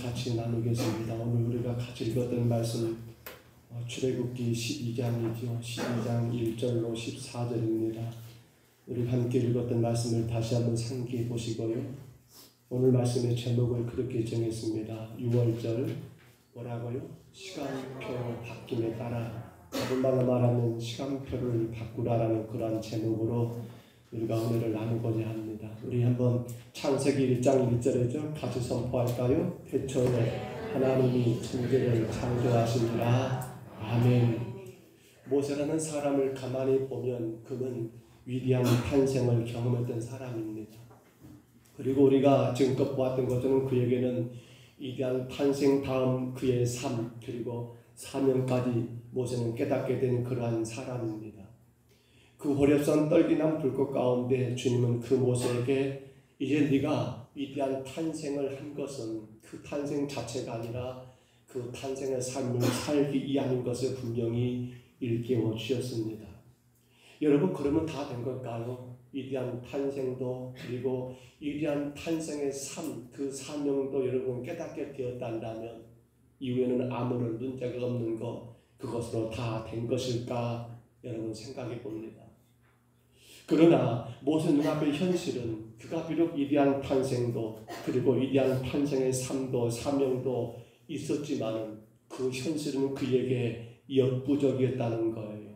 같이 나누겠습니다. 오늘 우리가 같이 읽었던 말씀 출애굽기 12장이죠. 12장 1절로 14절입니다. 우리 함께 읽었던 말씀을 다시 한번 상기해 보시고요. 오늘 말씀의 제목을 그렇게 정했습니다. 6월절 뭐라고요? 시간표 바뀜에 따라 오늘날로 말하면 시간표를 바꾸라라는 그러한 제목으로 우리가 오늘을 나누고자 합니다. 우리 한번 창세기 1장 1절에죠. 같이 선포할까요? 태초에 하나님이 천지를 창조하시니라. 아멘. 모세라는 사람을 가만히 보면 그는 위대한 탄생을 경험했던 사람입니다. 그리고 우리가 지금껏 보았던 것처럼 그에게는 위대한 탄생 다음 그의 삶 그리고 사명까지 모세는 깨닫게 된 그러한 사람입니다. 그 호렙산 떨기난 불꽃 가운데 주님은 그 모세에게 이제 네가 위대한 탄생을 한 것은 그 탄생 자체가 아니라 그 탄생의 삶을 살기 위함인 것을 분명히 일깨워 주셨습니다. 여러분 그러면 다 된 걸까요? 위대한 탄생도 그리고 위대한 탄생의 삶 그 사명도 여러분 깨닫게 되었다면 이후에는 아무런 문제가 없는 것 그것으로 다 된 것일까 여러분 생각해 봅니다. 그러나 모세 눈앞의 현실은 그가 비록 위대한 탄생도 그리고 위대한 탄생의 삶도 사명도 있었지만 그 현실은 그에게 역부족이었다는 거예요.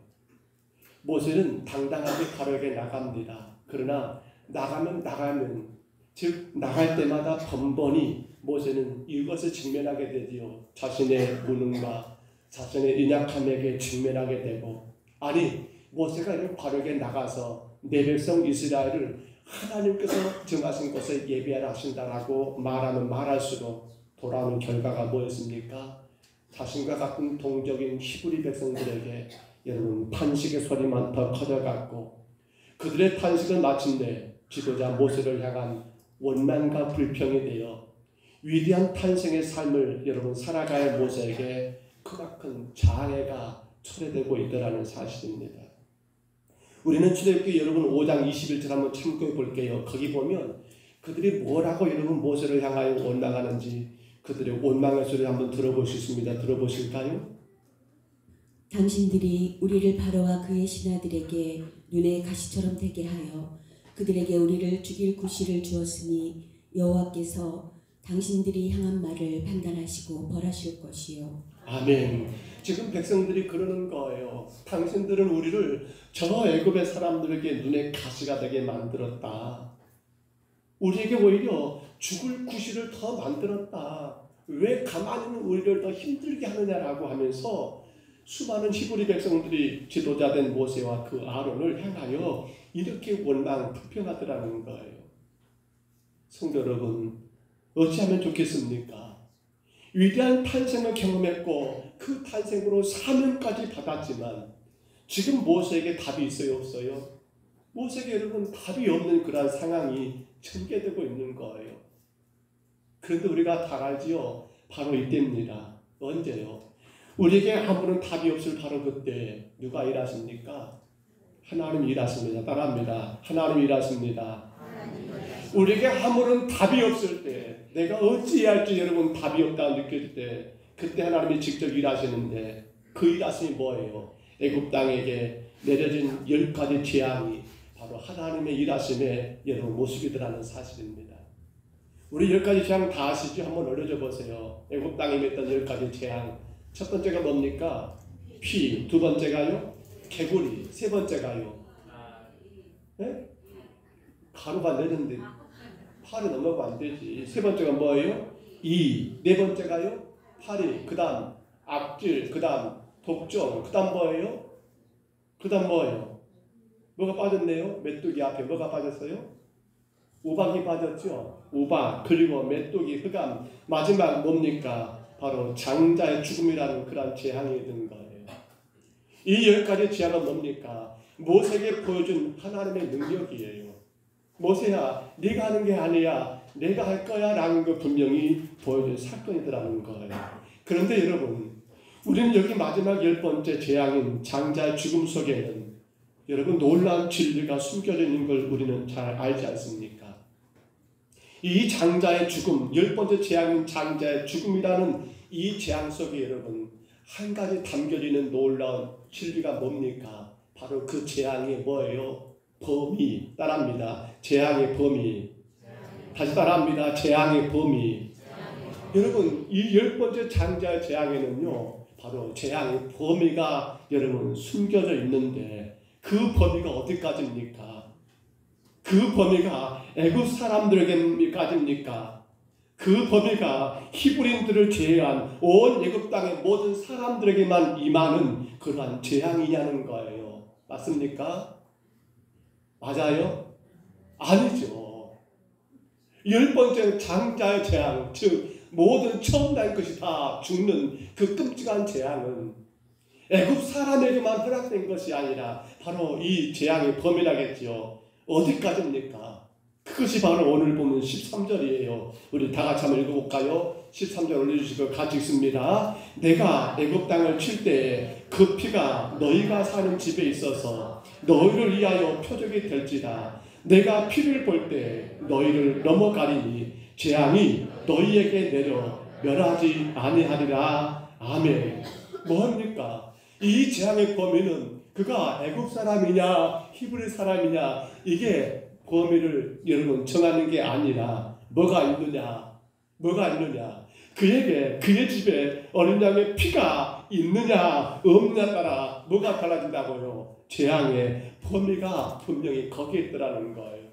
모세는 당당하게 바로에게 나갑니다. 그러나 나가면 즉 나갈 때마다 번번이 모세는 이것을 직면하게 되지요. 자신의 무능과 자신의 연약함에게 직면하게 되고 아니 모세가 이렇게 바로에게 나가서 내 백성 이스라엘을 하나님께서 정하신 곳에 예배하라 하신다라고 말할수록 돌아오는 결과가 뭐였습니까? 자신과 같은 동족인 히브리 백성들에게 여러분 탄식의 소리만 더 커져갔고 그들의 탄식은 마침내 지도자 모세를 향한 원망과 불평이 되어 위대한 탄생의 삶을 여러분 살아가야 모세에게 크나큰 장애가 초래되고 있더라는 사실입니다. 우리는 출애굽기 여러분 5장 21절 한번 참고해 볼게요. 거기 보면 그들이 뭐라고 여러분 모세를 향하여 원망하는지 그들의 원망의 소리를 한번 들어볼 수 있습니다. 들어보실까요? 당신들이 우리를 바로와 그의 신하들에게 눈에 가시처럼 되게 하여 그들에게 우리를 죽일 구실을 주었으니 여호와께서 당신들이 향한 말을 판단하시고 벌하실 것이요. 아멘. 지금 백성들이 그러는 거예요. 당신들은 우리를 저 애굽의 사람들에게 눈에 가시가 되게 만들었다. 우리에게 오히려 죽을 구실을 더 만들었다. 왜 가만히 우리를 더 힘들게 하느냐라고 하면서 수많은 히브리 백성들이 지도자된 모세와 그 아론을 향하여 이렇게 원망 불평하더라는 거예요. 성도 여러분 어찌하면 좋겠습니까? 위대한 탄생을 경험했고 그 탄생으로 사명까지 받았지만 지금 모세에게 답이 있어요? 없어요? 모세에게 여러분 답이 없는 그런 상황이 전개되고 있는 거예요. 그런데 우리가 다 알지요? 바로 이때입니다. 언제요? 우리에게 아무런 답이 없을 바로 그때 누가 일하십니까? 하나님이 일하십니다. 따라합니다. 하나님이 일하십니다. 우리에게 아무런 답이 없을 때 내가 어찌해야 할지 여러분 답이 없다 느낄 때 그때 하나님이 직접 일하시는데 그 일하심이 뭐예요? 애굽 땅에게 내려진 10가지 재앙이 바로 하나님의 일하심의 여러분 모습이더라는 사실입니다. 우리 10가지 재앙 다 아시죠? 한번 올려줘 보세요. 애굽 땅에 맺던 10가지 재앙 첫 번째가 뭡니까? 피. 두 번째가요? 개구리. 세 번째가요? 네? 가루가 내렸는데 팔이 넘어가면 안 되지. 세 번째가 뭐예요? 이. 네 번째가요? 파리. 그 다음 악질. 그 다음 독종. 그 다음 뭐예요? 그 다음 뭐예요? 뭐가 빠졌네요? 메뚜기 앞에 뭐가 빠졌어요? 우박이 빠졌죠? 우박. 그리고 메뚜기. 흑암. 마지막 뭡니까? 바로 장자의 죽음이라는 그런 재앙이 든 거예요. 이 10가지 재앙은 뭡니까? 모세에게 보여준 하나님의 능력이에요. 모세야 네가 하는 게 아니야 내가 할 거야 라는 거 분명히 보여준 사건이더라는 거예요. 그런데 여러분 우리는 여기 마지막 10번째 재앙인 장자의 죽음 속에는 여러분 놀라운 진리가 숨겨져 있는 걸 우리는 잘 알지 않습니까? 이 장자의 죽음, 10번째 재앙인 장자의 죽음이라는 이 재앙 속에 여러분 한 가지 담겨지는 놀라운 진리가 뭡니까? 바로 그 재앙이 뭐예요? 범위. 따라합니다. 재앙의 범위. 다시 따라합니다. 재앙의 범위. 여러분 이 10번째 장자의 재앙에는요 바로 재앙의 범위가 여러분 숨겨져 있는데 그 범위가 어디까지입니까? 그 범위가 애굽 사람들에게까지입니까? 그 범위가 히브리인들을 제외한 온 애굽 땅의 모든 사람들에게만 임하는 그러한 재앙이냐는 거예요. 맞습니까? 맞아요? 아니죠. 10번째 장자의 재앙, 즉 모든 처음 날 것이 다 죽는 그 끔찍한 재앙은 애굽 사람에게만 허락된 것이 아니라 바로 이 재앙의 범위라겠지요. 어디까지입니까? 그것이 바로 오늘 보면 13절이에요. 우리 다 같이 한번 읽어볼까요? 13절 올려주시고 같이 읽습니다. 내가 애굽 땅을 칠 때에 그 피가 너희가 사는 집에 있어서 너희를 위하여 표적이 될지다. 내가 피를 볼 때 너희를 넘어가리니 재앙이 너희에게 내려 멸하지 아니하리라. 아멘. 뭐합니까? 이 재앙의 범위는 그가 애굽 사람이냐 히브리 사람이냐 이게 범위를 여러분 정하는 게 아니라 뭐가 있느냐 그에게 그의 집에 어린 양의 피가 있느냐 없느냐 따라 뭐가 달라진다고요? 재앙의 범위가 분명히 거기에 있더라는 거예요.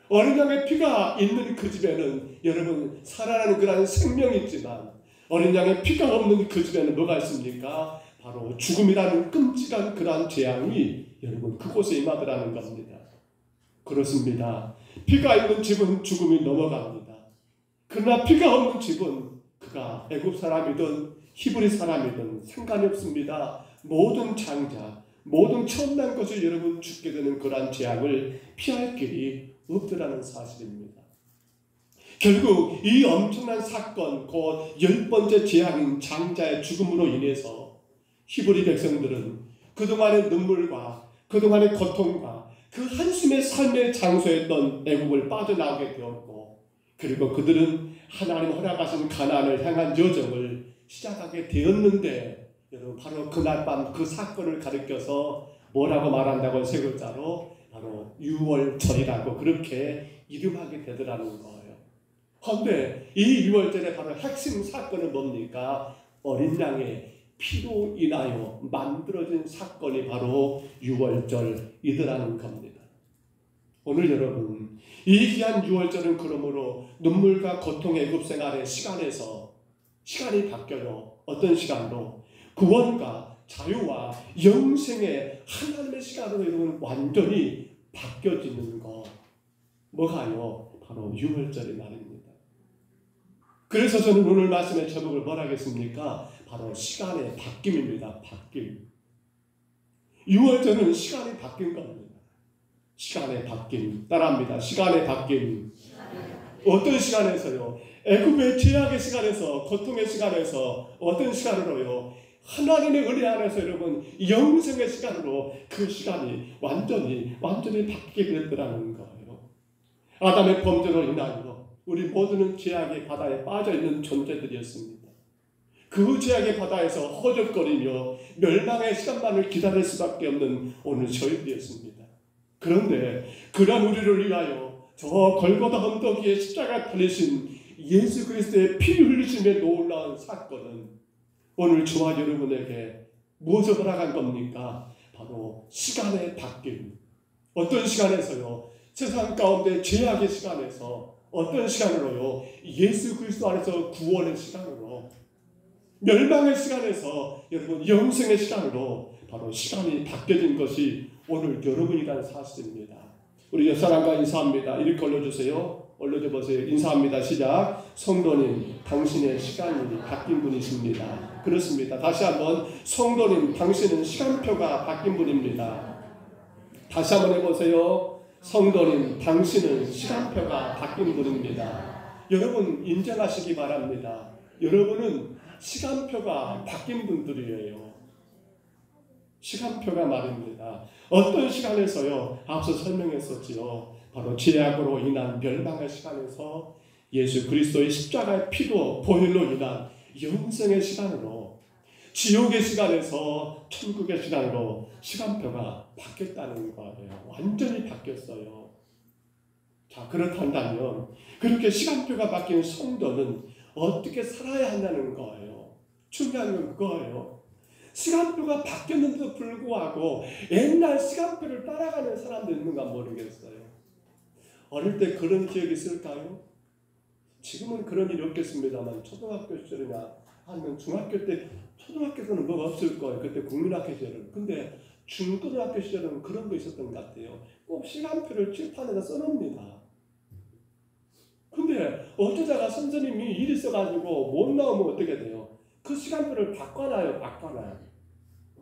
어린 양의 피가 있는 그 집에는 여러분 살아나는 그런 생명이 있지만 어린 양의 피가 없는 그 집에는 뭐가 있습니까? 바로 죽음이라는 끔찍한 그러한 재앙이 여러분 그곳에 임하더라는 겁니다. 그렇습니다. 피가 있는 집은 죽음이 넘어갑니다. 그러나 피가 없는 집은 그가 애굽 사람이든 히브리 사람이든 상관이 없습니다. 모든 장자, 모든 처음 난 것을 여러분 죽게 되는 그러한 재앙을 피할 길이 없더라는 사실입니다. 결국 이 엄청난 사건, 곧 10번째 재앙인 장자의 죽음으로 인해서 히브리 백성들은 그동안의 눈물과 그동안의 고통과 그 한숨의 삶의 장소였던 애굽을 빠져나오게 되었고 그리고 그들은 하나님 허락하신 가나안을 향한 여정을 시작하게 되었는데 여러분 바로 그날 밤 그 사건을 가리켜서 뭐라고 말한다고 세 글자로 바로 유월절이라고 그렇게 이름하게 되더라는 거예요. 그런데 이 유월절의 바로 핵심 사건은 뭡니까? 어린 양의 피로 인하여 만들어진 사건이 바로 유월절이더라는 겁니다. 오늘 여러분 이 귀한 유월절은 그러므로 눈물과 고통의 애굽 생활의 시간에서 시간이 바뀌어요. 어떤 시간으로? 구원과 자유와 영생의 하나님의 시간으로 여러분 완전히 바뀌어지는 것. 뭐가요? 바로 유월절의 날입니다. 그래서 저는 오늘 말씀의 제목을 뭐라 하겠습니까? 바로 시간의 바뀜입니다. 바뀜. 유월절은 시간이 바뀐 겁니다. 시간의 바뀜. 따라합니다. 시간의 바뀜. 어떤 시간에서요? 애굽의 죄악의 시간에서, 고통의 시간에서 어떤 시간으로요? 하나님의 은혜 안에서 여러분 영생의 시간으로 그 시간이 완전히 바뀌게 됐더라는 거예요. 아담의 범죄로 인하여 우리 모두는 죄악의 바다에 빠져있는 존재들이었습니다. 그 죄악의 바다에서 허적거리며 멸망의 시간만을 기다릴 수밖에 없는 오늘 저희들이었습니다. 그런데 그런 우리를 위하여 저 골고다 언덕 위에 십자가에 달리신 예수 그리스도의 피 흘리심의 놀라운 사건은 오늘 저와 여러분에게 무엇을 허락한 겁니까? 바로 시간의 바뀜. 어떤 시간에서요? 세상 가운데 죄악의 시간에서 어떤 시간으로요? 예수 그리스도 안에서 구원의 시간으로 멸망의 시간에서 여러분 영생의 시간으로 바로 시간이 바뀌어진 것이 오늘 여러분이라는 사실입니다. 우리 옆사람과 인사합니다. 이렇게 올려주세요. 올려줘 보세요. 인사합니다. 시작. 성도님, 당신의 시간이 바뀐 분이십니다. 그렇습니다. 다시 한번 성도님, 당신은 시간표가 바뀐 분입니다. 다시 한번 해보세요. 성도님, 당신은 시간표가 바뀐 분입니다. 여러분 인정하시기 바랍니다. 여러분은 시간표가 바뀐 분들이에요. 시간표가 말입니다. 어떤 시간에서요? 앞서 설명했었지요. 바로 죄악으로 인한 멸망의 시간에서 예수 그리스도의 십자가의 피로 보혈로 인한 영생의 시간으로, 지옥의 시간에서 천국의 시간으로 시간표가 바뀌었다는 거예요. 완전히 바뀌었어요. 자, 그렇다면 그렇게 시간표가 바뀐 성도는 어떻게 살아야 한다는 거예요. 중요한 건 그거예요. 시간표가 바뀌었는데도 불구하고 옛날 시간표를 따라가는 사람도 있는가 모르겠어요. 어릴 때 그런 기억이 있을까요? 지금은 그런 일이 없겠습니다만 초등학교 시절이나 아니면 중학교 때, 초등학교 때는 뭐가 없을 거예요. 그때 국민학교 시절은. 근데 중고등학교 시절은 그런 거 있었던 것 같아요. 꼭 시간표를 칠판에다 써놓습니다. 근데 어쩌다가 선생님이 일이 있어가지고 못 나오면 어떻게 돼요? 그 시간표를 바꿔놔요.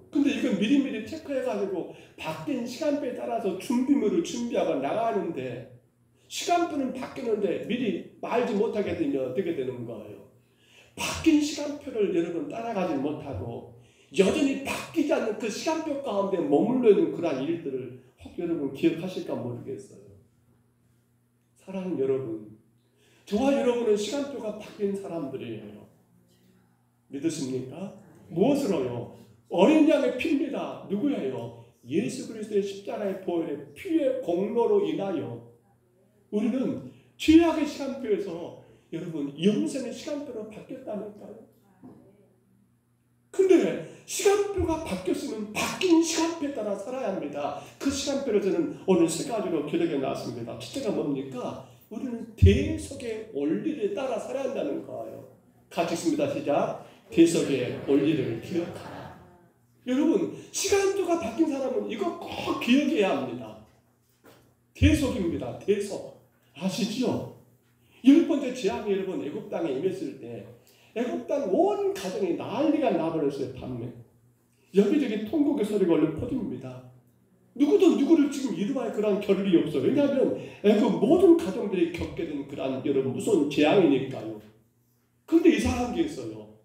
근데 이건 미리미리 체크해가지고 바뀐 시간표에 따라서 준비물을 준비하고 나가는데, 시간표는 바뀌는데 미리 말지 못하게 되면 어떻게 되는 거예요? 바뀐 시간표를 여러분 따라가지 못하고 여전히 바뀌지 않는 그 시간표 가운데 머물러 있는 그러한 일들을 혹 여러분 기억하실까 모르겠어요. 사랑하는 여러분, 저와 여러분은 시간표가 바뀐 사람들이에요. 믿으십니까? 무엇으로요? 어린 양의 피입니다. 누구예요? 예수 그리스도의 십자가의 보혈의 피의 공로로 인하여 우리는 죄악의 시간표에서 여러분 영생의 시간표로 바뀌었다니까요. 근데 시간표가 바뀌었으면 바뀐 시간표에 따라 살아야 합니다. 그 시간표를 저는 오늘 세 가지로 기록해 놨습니다. 첫째가 뭡니까? 우리는 대속의 원리를 따라 살아야 한다는 거예요. 같이 읽습니다. 시작. 대속의 원리를 기억하라. 여러분, 시간표가 바뀐 사람은 이거 꼭 기억해야 합니다. 대속입니다. 대속. 아시죠? 10번째 재앙이 여러분 애굽 땅에 임했을 때 애굽 땅 온 가정이 난리가 나버렸어요. 밤에 여기저기 통곡의 소리가 얼른 퍼집니다. 누구도 누구를 지금 이루할 그런 겨를이 없어요. 왜냐하면 애굽 모든 가정들이 겪게 된 그런 여러분 무서운 재앙이니까요. 그런데 이상한 게 있어요.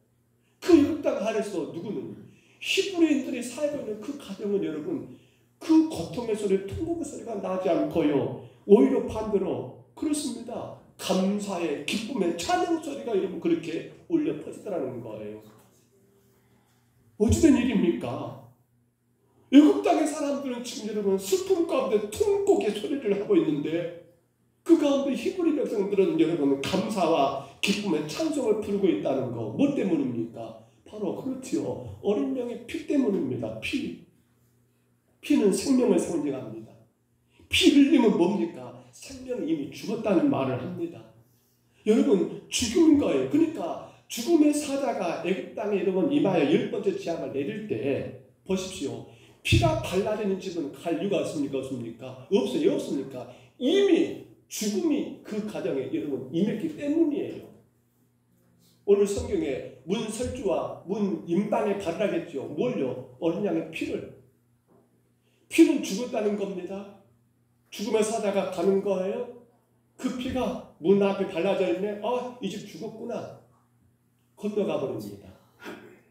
그 애굽 땅 아래서 누구는 히브리인들이 살고 있는 그 가정은 여러분 그 고통의 소리, 통곡의 소리가 나지 않고요. 오히려 반대로 그렇습니다. 감사의, 기쁨의 찬양 소리가 여러분 그렇게 울려 퍼지더라는 거예요. 어찌된 일입니까? 애굽 땅의 사람들은 지금 여러분 슬픔 가운데 통곡의 소리를 하고 있는데 그 가운데 히브리 백성들은 여러분 감사와 기쁨의 찬송을 부르고 있다는 거. 뭐 때문입니까? 바로 그렇지요. 어린 양의 피 때문입니다. 피는 생명을 상징합니다. 피 흘림은 뭡니까? 생명이 이미 죽었다는 말을 합니다. 여러분 죽은 거예요. 그러니까 죽음의 사자가 애굽 땅에 여러분 임하여 10번째 재앙을 내릴 때 보십시오. 피가 발라지는 집은 갈 이유가 없습니까? 없어요. 없습니까? 이미 죽음이 그 가정에 여러분 임했기 때문이에요. 오늘 성경에 문설주와 문임방에 발라겠죠. 뭘요? 어린 양의 피를. 피는 죽었다는 겁니다. 죽음의 사자가 가는 거예요. 그 피가 문 앞에 발라져 있네. 이 집 죽었구나. 건너가 버립니다.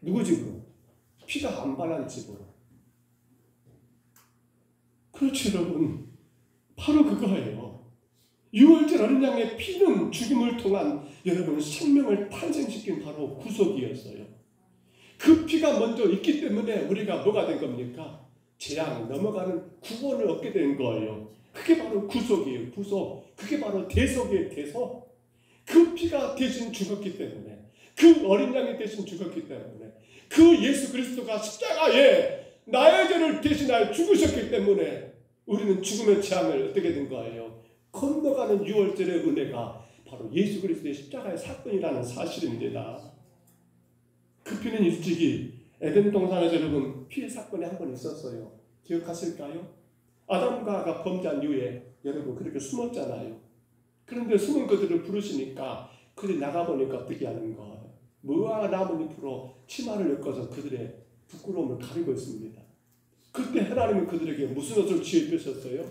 누구 집으로? 피가 안 발란 집으로. 그렇죠 여러분. 바로 그거예요. 6월절 어린 양의 피는 죽음을 통한 여러분 생명을 탄생시킨 바로 구속이었어요. 그 피가 먼저 있기 때문에 우리가 뭐가 된 겁니까? 재앙 넘어가는 구원을 얻게 된 거예요. 그게 바로 구속이에요. 구속. 그게 바로 대속이에요. 대속. 그 피가 대신 죽었기 때문에, 그 어린 양이 대신 죽었기 때문에, 그 예수 그리스도가 십자가에 나의 죄를 대신하여 죽으셨기 때문에 우리는 죽음의 재앙을 어떻게 된 거예요? 건너가는 6월절의 은혜가 바로 예수 그리스도의 십자가의 사건이라는 사실입니다. 그 피는 일찍이 에덴 동산에서 여러분 피해 사건이 한 번 있었어요. 기억하실까요? 아담과 하와가 범죄한 이후에 여러분 그렇게 숨었잖아요. 그런데 숨은 그들을 부르시니까 그들이 나가보니까 어떻게 하는 거예요? 무화과 나뭇잎으로 치마를 엮어서 그들의 부끄러움을 가리고 있습니다. 그때 하나님은 그들에게 무슨 옷을 취입히셨어요?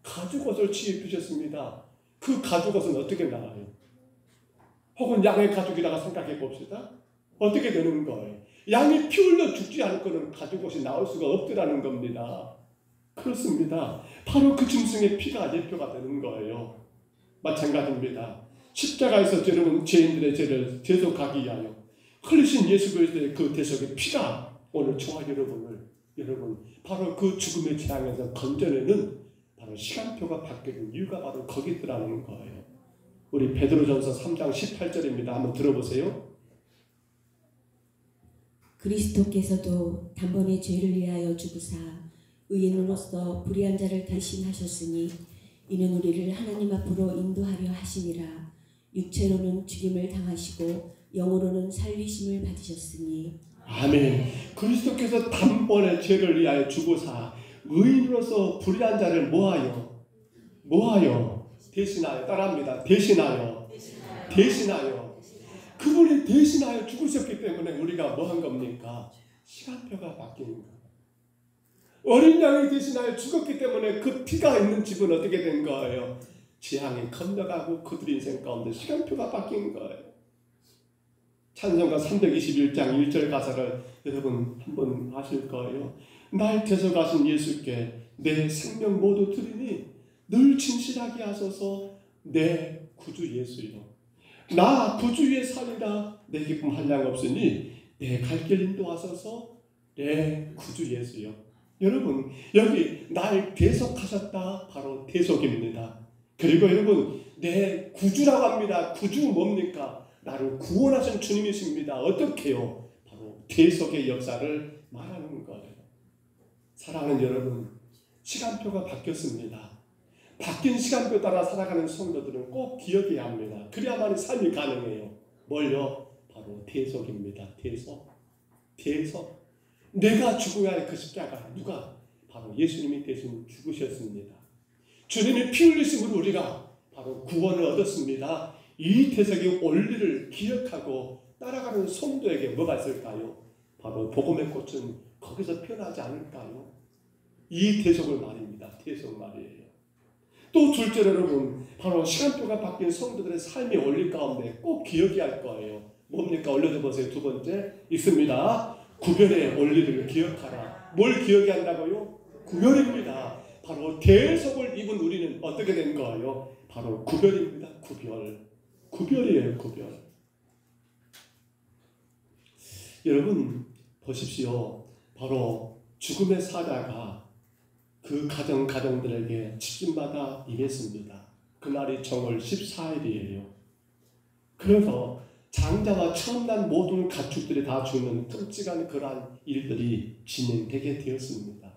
가죽옷을 취입히셨습니다. 그 가죽옷은 어떻게 나와요? 혹은 양의 가죽이라고 생각해 봅시다. 어떻게 되는 거예요? 양이 피 흘려 죽지 않고는 가죽옷이 나올 수가 없더라는 겁니다. 그렇습니다. 바로 그 짐승의 피가 예표가 되는 거예요. 마찬가지입니다. 십자가에서 여러분 죄인들의 죄를 대속하기 위하여 흘리신 예수 그리스도의 그 대속의 피가 오늘 저와 여러분 바로 그 죽음의 재앙에서 건져내는 바로 시간표가 바뀌는 이유가 바로 거기 있더라는 거예요. 우리 베드로전서 3장 18절입니다. 한번 들어보세요. 그리스도께서도 단번에 죄를 위하여 죽으사 의인으로서 불의한 자를 대신하셨으니 이는 우리를 하나님 앞으로 인도하려 하심이라. 육체로는 죽임을 당하시고 영으로는 살리심을 받으셨으니. 아멘. 그리스도께서 단번에 죄를 위하여 죽으사 의인으로서 불의한 자를 뭐하여 대신하여. 따라합니다. 대신하여. 그분이 대신하여 죽으셨기 때문에 우리가 뭐 한 겁니까? 시간표가 바뀌는 거예요. 어린 양이 대신하여 죽었기 때문에 그 피가 있는 집은 어떻게 된 거예요? 재앙이 건너가고 그들 인생 가운데 시간표가 바뀐 거예요. 찬송가 321장 1절 가사를 여러분 한번 아실 거예요. 날 대속하신 예수께 내 생명 모두 드리니 늘 진실하게 하소서 내 구주 예수여. 나 구주 위에 살리라 내 기쁨 한량 없으니 내 갈 길 인도하소서 내 구주 예수여. 여러분 여기 날 대속하셨다 바로 대속입니다. 그리고 여러분 내 구주라고 합니다. 구주 뭡니까? 나를 구원하신 주님이십니다. 어떻게요? 바로 대속의 역사를 말하는 거예요. 사랑하는 여러분, 시간표가 바뀌었습니다. 바뀐 시간표 따라 살아가는 성도들은 꼭 기억해야 합니다. 그래야만 삶이 가능해요. 뭘요? 바로 대속입니다. 대속. 내가 죽어야 할 그 십자가 누가? 바로 예수님이 대신 죽으셨습니다. 주님의 피 흘리심으로 우리가 바로 구원을 얻었습니다. 이 대속의 원리를 기억하고 따라가는 성도에게 뭐가 있을까요? 바로 복음의 꽃은 거기서 피어나지 않을까요? 이 대속을 말입니다. 대속 말이에요. 또 둘째로 여러분 바로 시간표가 바뀐 성도들의 삶의 원리 가운데 꼭 기억해야 할 거예요. 뭡니까? 올려줘 보세요. 두 번째 있습니다. 구별의 원리를 기억하라. 뭘 기억해야 한다고요? 구별입니다. 바로 대속을 입은 우리는 어떻게 된 거예요? 바로 구별입니다. 구별이에요. 구별. 여러분 보십시오. 바로 죽음의 사자가 그 가정들에게 집집마다 임했습니다. 그날이 정월 14일이에요. 그래서 장자와 처음 난 모든 가축들이 다 죽는 끔찍한 그러한 일들이 진행되게 되었습니다.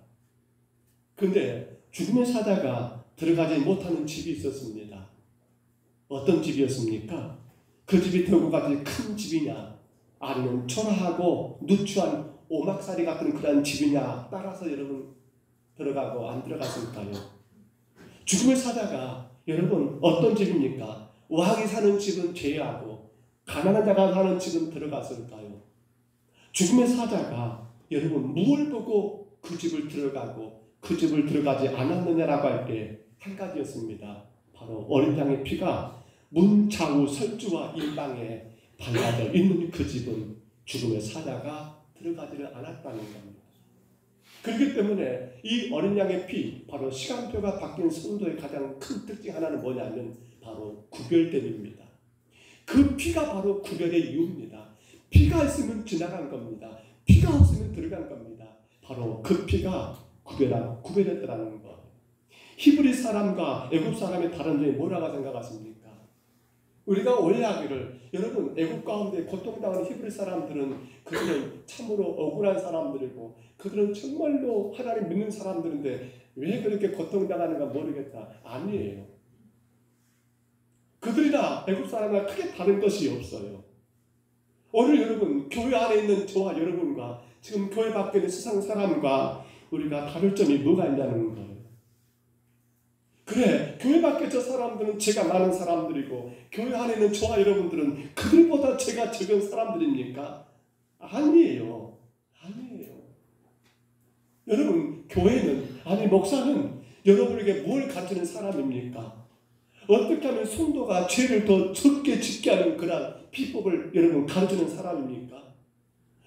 근데 죽음의 사자가 들어가지 못하는 집이 있었습니다. 어떤 집이었습니까? 그 집이 더구가지 큰 집이냐 아니면 초라하고 누추한 오막살이 같은 그런 집이냐 따라서 여러분 들어가고 안 들어갔을까요? 죽음의 사자가 여러분 어떤 집입니까? 왕이 사는 집은 제외하고 가난한 자가 사는 집은 들어갔을까요? 죽음의 사자가 여러분 무엇을 보고 그 집을 들어가고 그 집을 들어가지 않았느냐라고 할 때 한 가지였습니다. 바로 어린 양의 피가 문 좌우 설주와 일방에 발라져 있는 그 집은 죽음의 사자가 들어가지를 않았다는 겁니다. 그렇기 때문에 이 어린 양의 피, 바로 시간표가 바뀐 성도의 가장 큰 특징 하나는 뭐냐면 바로 구별됨입니다. 그 피가 바로 구별의 이유입니다. 피가 있으면 지나간 겁니다. 피가 없으면 들어간 겁니다. 바로 그 피가 구별했더라는 것. 히브리 사람과 애굽 사람의 다른 점이 뭐라고 생각하십니까? 우리가 오해하기를 여러분 애굽 가운데 고통당하는 히브리 사람들은 그들은 참으로 억울한 사람들이고 그들은 정말로 하나님 믿는 사람들인데 왜 그렇게 고통당하는가 모르겠다. 아니에요. 그들이나 애굽 사람과 크게 다른 것이 없어요. 오늘 여러분 교회 안에 있는 저와 여러분과 지금 교회 밖에 있는 세상 사람과 우리가 다를 점이 뭐가 있냐는 거예요. 그래 교회 밖에 저 사람들은 죄가 많은 사람들이고 교회 안에 있는 저와 여러분들은 그들보다 죄가 적은 사람들입니까? 아니에요. 여러분 교회는 아니 목사는 여러분에게 뭘 가르치는 사람입니까? 어떻게 하면 성도가 죄를 더 적게 짓게 하는 그런 비법을 여러분 가르치는 사람입니까?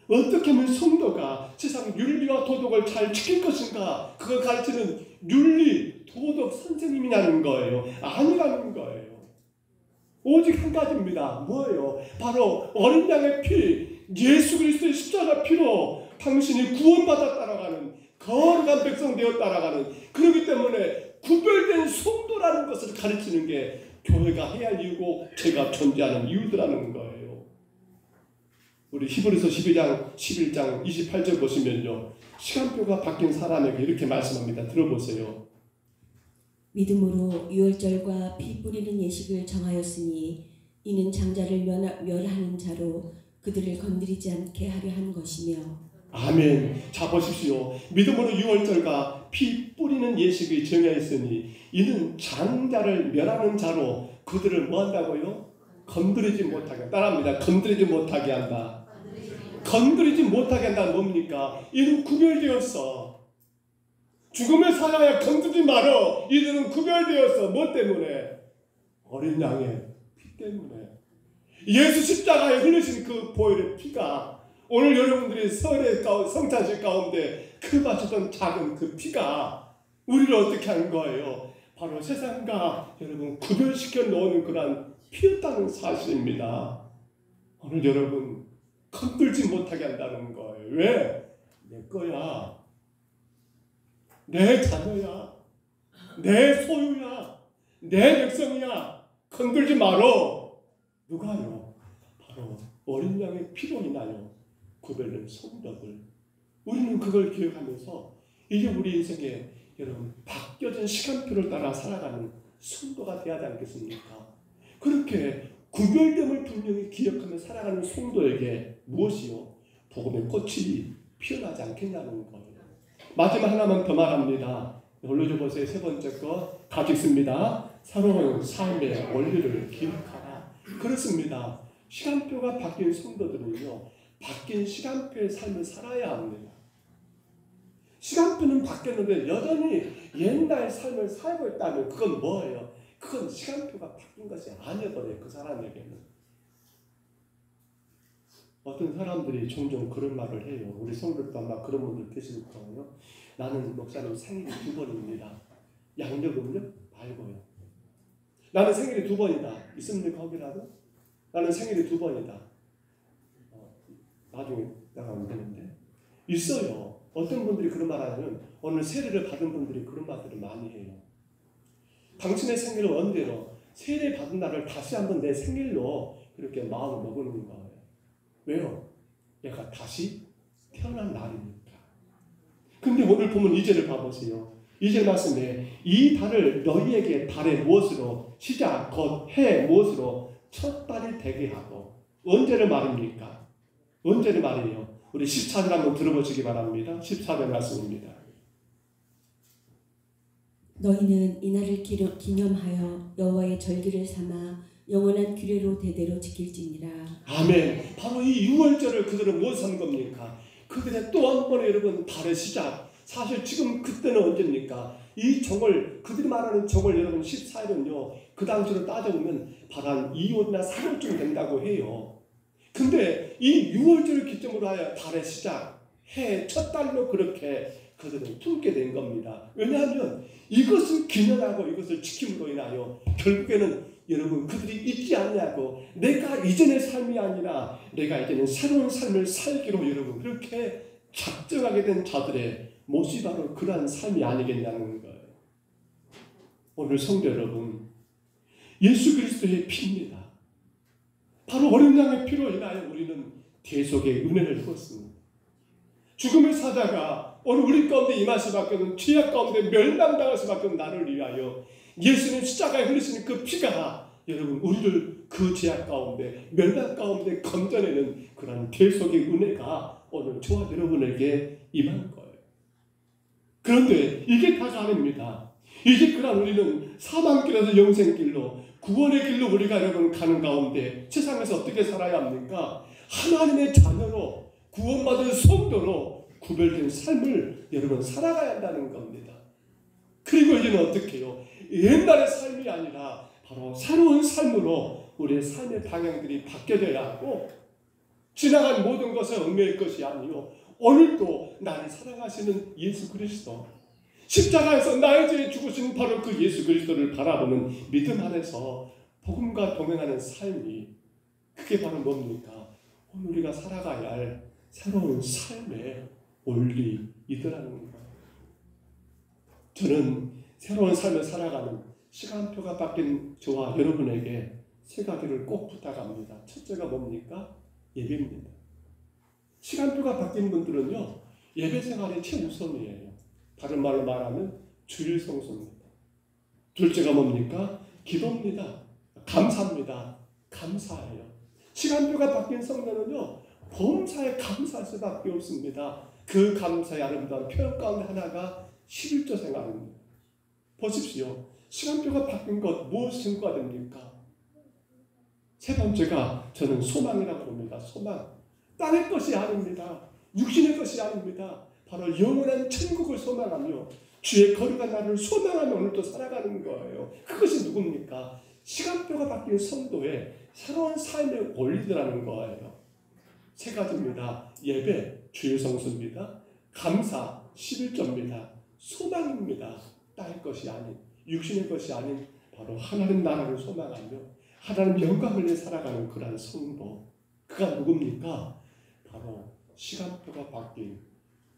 어떻게 하면 성도가 세상 윤리와 도덕을 잘 지킬 것인가 그걸 가르치는 윤리, 도덕 선생님이냐는 거예요. 아니라는 거예요. 오직 한 가지입니다. 뭐예요? 바로 어린 양의 피, 예수 그리스도의 십자가 피로 당신이 구원받아 따라가는 거룩한 백성 되어 따라가는, 그렇기 때문에 구별된 성도라는 것을 가르치는 게 교회가 해야 할 이유고 제가 존재하는 이유더라는 거예요. 우리 히브리서 12장 11장 28절 보시면요, 시간표가 바뀐 사람에게 이렇게 말씀합니다. 들어보세요. 믿음으로 유월절과 피 뿌리는 예식을 정하였으니 이는 장자를 멸하는 자로 그들을 건드리지 않게 하려 한 것이며. 아멘. 자 보십시오. 믿음으로 유월절과 피 뿌리는 예식이 정하였으니 이는 장자를 멸하는 자로 그들을 뭐 한다고요? 건드리지 못하게. 따라합니다. 건드리지 못하게 한다. 건드리지 못하게 한다는 뭡니까? 이는 구별되었어. 죽음의 사자야 건드리지 말어. 이들은 구별되었어. 뭐 때문에? 어린 양의 피 때문에. 예수 십자가에 흘리신 그 보혈의 피가 오늘 여러분들이 설의 성찬식 가운데 그 바쳤던 작은 그 피가 우리를 어떻게 하는 거예요? 바로 세상과 여러분 구별시켜 놓는 그런 피였다는 사실입니다. 오늘 여러분 건들지 못하게 한다는 거예요. 왜? 내 거야. 내 자녀야. 내 소유야. 내 백성이야. 건들지 말어. 누가요? 바로 어린 양의 피로 인하여 구별된 성도들. 우리는 그걸 기억하면서 이게 우리 인생에 여러분 바뀌어진 시간표를 따라 살아가는 성도가 되어야 하지 않겠습니까? 그렇게 구별됨을 분명히 기억하며 살아가는 성도에게 무엇이요? 복음의 꽃이 피어나지 않겠냐는 거예요. 마지막 하나만 더 말합니다. 올려줘 보세요. 세 번째 거 같이 읽습니다. 새로운 삶의 원리를 기억하라. 그렇습니다. 시간표가 바뀐 성도들은요, 바뀐 시간표의 삶을 살아야 합니다. 시간표는 바뀌었는데 여전히 옛날 삶을 살고 있다면 그건 뭐예요? 그건 시간표가 바뀐 것이 아니어버려요. 그 사람에게는. 어떤 사람들이 종종 그런 말을 해요. 우리 성도들도 아마 그런 분들 계실 거예요. 나는 목사님 생일이 2번입니다. 양력음력 말고요. 나는 생일이 2번이다. 있습니까 거기라도? 나는 생일이 2번이다. 나중에 나가면 되는데. 있어요. 어떤 분들이 그런 말 하냐면 오늘 세례를 받은 분들이 그런 말들을 많이 해요. 당신의 생일은 언제로? 세례 받은 날을 다시 한번 내 생일로 그렇게 마음을 먹는 거예요. 왜요? 내가 다시 태어난 날이니까. 근데 오늘 보면 2절을 봐보세요. 2절 말씀에 이 달을 너희에게 달의 무엇으로 시작 곧 해 무엇으로 첫 달이 되게 하고. 언제를 말입니까? 언제를 말이에요? 우리 14절 한번 들어보시기 바랍니다. 14절 말씀입니다. 너희는 이날을 기념하여 여호와의 절기를 삼아 영원한 규례로 대대로 지킬지니라. 아멘. 바로 이 6월절을 그들은 무엇 한 겁니까? 그들의 또 한 번의 여러분 달의 시작. 사실 지금 그때는 언제입니까? 이 정월, 그들이 말하는 정월 여러분 14일은요. 그 당시로 따져보면 바로 한 2월이나 3월쯤 된다고 해요. 근데 이 6월절을 기점으로 하여 달의 시작, 해 첫 달로 그렇게 그들은 품게 된 겁니다. 왜냐하면 이것을 기념하고 이것을 지킴으로 인하여 결국에는 여러분 그들이 잊지 않냐고 내가 이전의 삶이 아니라 내가 이제는 새로운 삶을 살기로 여러분 그렇게 작정하게 된 자들의 모습이 바로 그러한 삶이 아니겠냐는 거예요. 오늘 성도 여러분, 예수 그리스도의 피입니다. 바로 어린 양의 피로 인하여 우리는 대속의 은혜를 입었습니다. 죽음의 사자가 오늘 우리 가운데 임할 수밖에 없는 죄악 가운데 멸망당할 수밖에 없는 나를 위하여 예수님 십자가에 흘리시는 그 피가 여러분 우리를 그 죄악 가운데 멸망 가운데 건져내는 그런 대속의 은혜가 오늘 저와 여러분에게 임한 거예요. 그런데 이게 다가 아닙니다. 이제 그런 우리는 사망길에서 영생길로 구원의 길로 우리가 여러분 가는 가운데 세상에서 어떻게 살아야 합니까? 하나님의 자녀로 구원받은 성도로 구별된 삶을 여러분 살아가야 한다는 겁니다. 그리고 이제는 어떻게 해요? 옛날의 삶이 아니라 바로 새로운 삶으로 우리의 삶의 방향들이 바뀌어져야 하고 지나간 모든 것은 얽매일 것이 아니요 오늘도 나를 사랑하시는 예수 그리스도 십자가에서 나의 죄에 죽으신 바로 그 예수 그리스도를 바라보는 믿음 안에서 복음과 동행하는 삶이, 그게 바로 뭡니까? 오늘 우리가 살아가야 할 새로운 삶의 원리이더라는 거예요. 저는 새로운 삶을 살아가는 시간표가 바뀐 저와 여러분에게 세 가지를 꼭 부탁합니다. 첫째가 뭡니까? 예배입니다. 시간표가 바뀐 분들은요, 예배 생활이 최우선이에요. 다른 말로 말하면 주일 성수입니다. 둘째가 뭡니까? 기도입니다. 감사합니다. 감사해요. 시간표가 바뀐 성도는요, 범사에 감사할 수밖에 없습니다. 그 감사의 아름다운 표현 가운데 하나가 11조 생활입니다. 보십시오. 시간표가 바뀐 것 무엇이 증거가 됩니까? 세 번째가 저는 소망이라고 봅니다. 소망. 땅의 것이 아닙니다. 육신의 것이 아닙니다. 바로 영원한 천국을 소망하며 주의 거룩한 나를 소망하며 오늘도 살아가는 거예요. 그것이 누굽니까? 시간표가 바뀐 성도의 새로운 삶의 원리들라는 거예요. 세 가지입니다. 예배, 주의 성수입니다. 감사, 11조입니다. 소망입니다. 땅의 것이 아닌, 육신의 것이 아닌 바로 하나님 나라를 소망하며 하나님 영광을 위해 살아가는 그러한 성도. 그가 누굽니까? 바로 시간표가 바뀐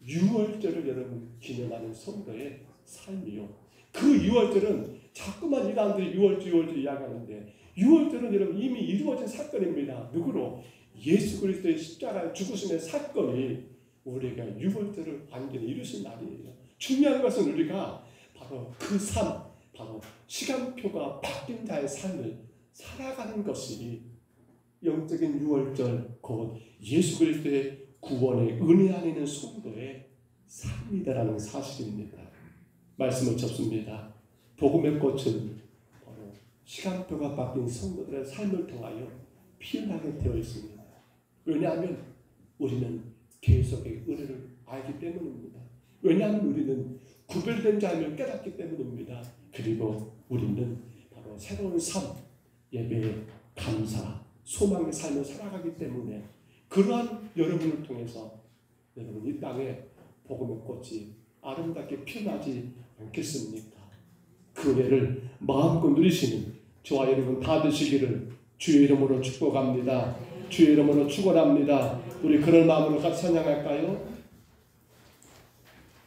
유월절을 여러분 기념하는 성도의 삶이요. 그 유월절은 자꾸만 이단들이 유월절 이야기하는데, 유월절은 여러분 이미 이루어진 사건입니다. 누구로? 예수 그리스도의 십자가의 죽으심의 사건이 우리가 유월절을 완전히 이루신 날이에요. 중요한 것은 우리가 바로 그 삶, 바로 시간표가 바뀐 자의 삶을 살아가는 것이 영적인 유월절, 곧 예수 그리스도의 구원의 은혜 안에 있는 성도의 삶이다라는 사실입니다. 말씀을 접습니다. 복음의 꽃은 바로 시간표가 바뀐 성도들의 삶을 통하여 피어나게 되어 있습니다. 왜냐하면 우리는 계속의 은혜를 알기 때문입니다. 왜냐하면 우리는 구별된 자임을 깨닫기 때문입니다. 그리고 우리는 바로 새로운 삶, 예배, 감사, 소망의 삶을 살아가기 때문에 그러한 여러분을 통해서 여러분 이 땅에 복음의 꽃이 아름답게 피어나지 않겠습니까? 그 은혜를 마음껏 누리시는 저와 여러분 다 되시기를 주의 이름으로 축복합니다. 주의 이름으로 축원합니다. 우리 그런 마음으로 같이 찬양할까요?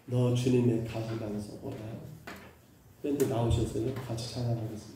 너 주님의 가시관에서 보라. 밴드 나오셔서요. 같이 찬양하겠습니다.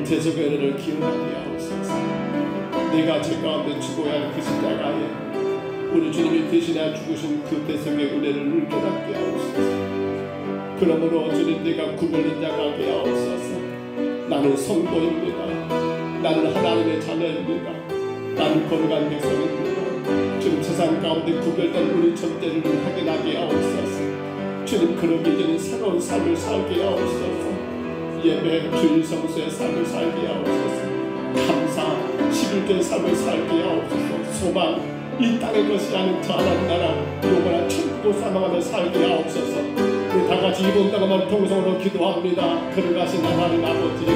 계속의 은혜를 기억하게 하옵소서. 내가 죄 가운데 죽어야 할 그 십자가에 우리 주님이 대신하여 죽으신 그 대속의 은혜를 깨닫게 하옵소서. 그러므로 주님, 내가 구별된 자가 하게 하옵소서. 나는 성도입니다. 나는 하나님의 자녀입니다. 나는 거룩한 백성입니다. 주님, 세상 가운데 구별된 우리 존재를 확인하게 하옵소서. 주님, 그러기 전에 새로운 삶을 살게 하옵소서. 예배, 주일 성수의 삶을 살게 하옵소서. 감사, 11조의 삶을 살게 하옵소서. 소망, 이 땅의 것이 아닌 저 하나님 나라 영원한 천국을 사망하며 살게 하옵소서. 우리 다같이 이번 땅만 통성으로 기도합니다. 걸어가신 하나님 아버지,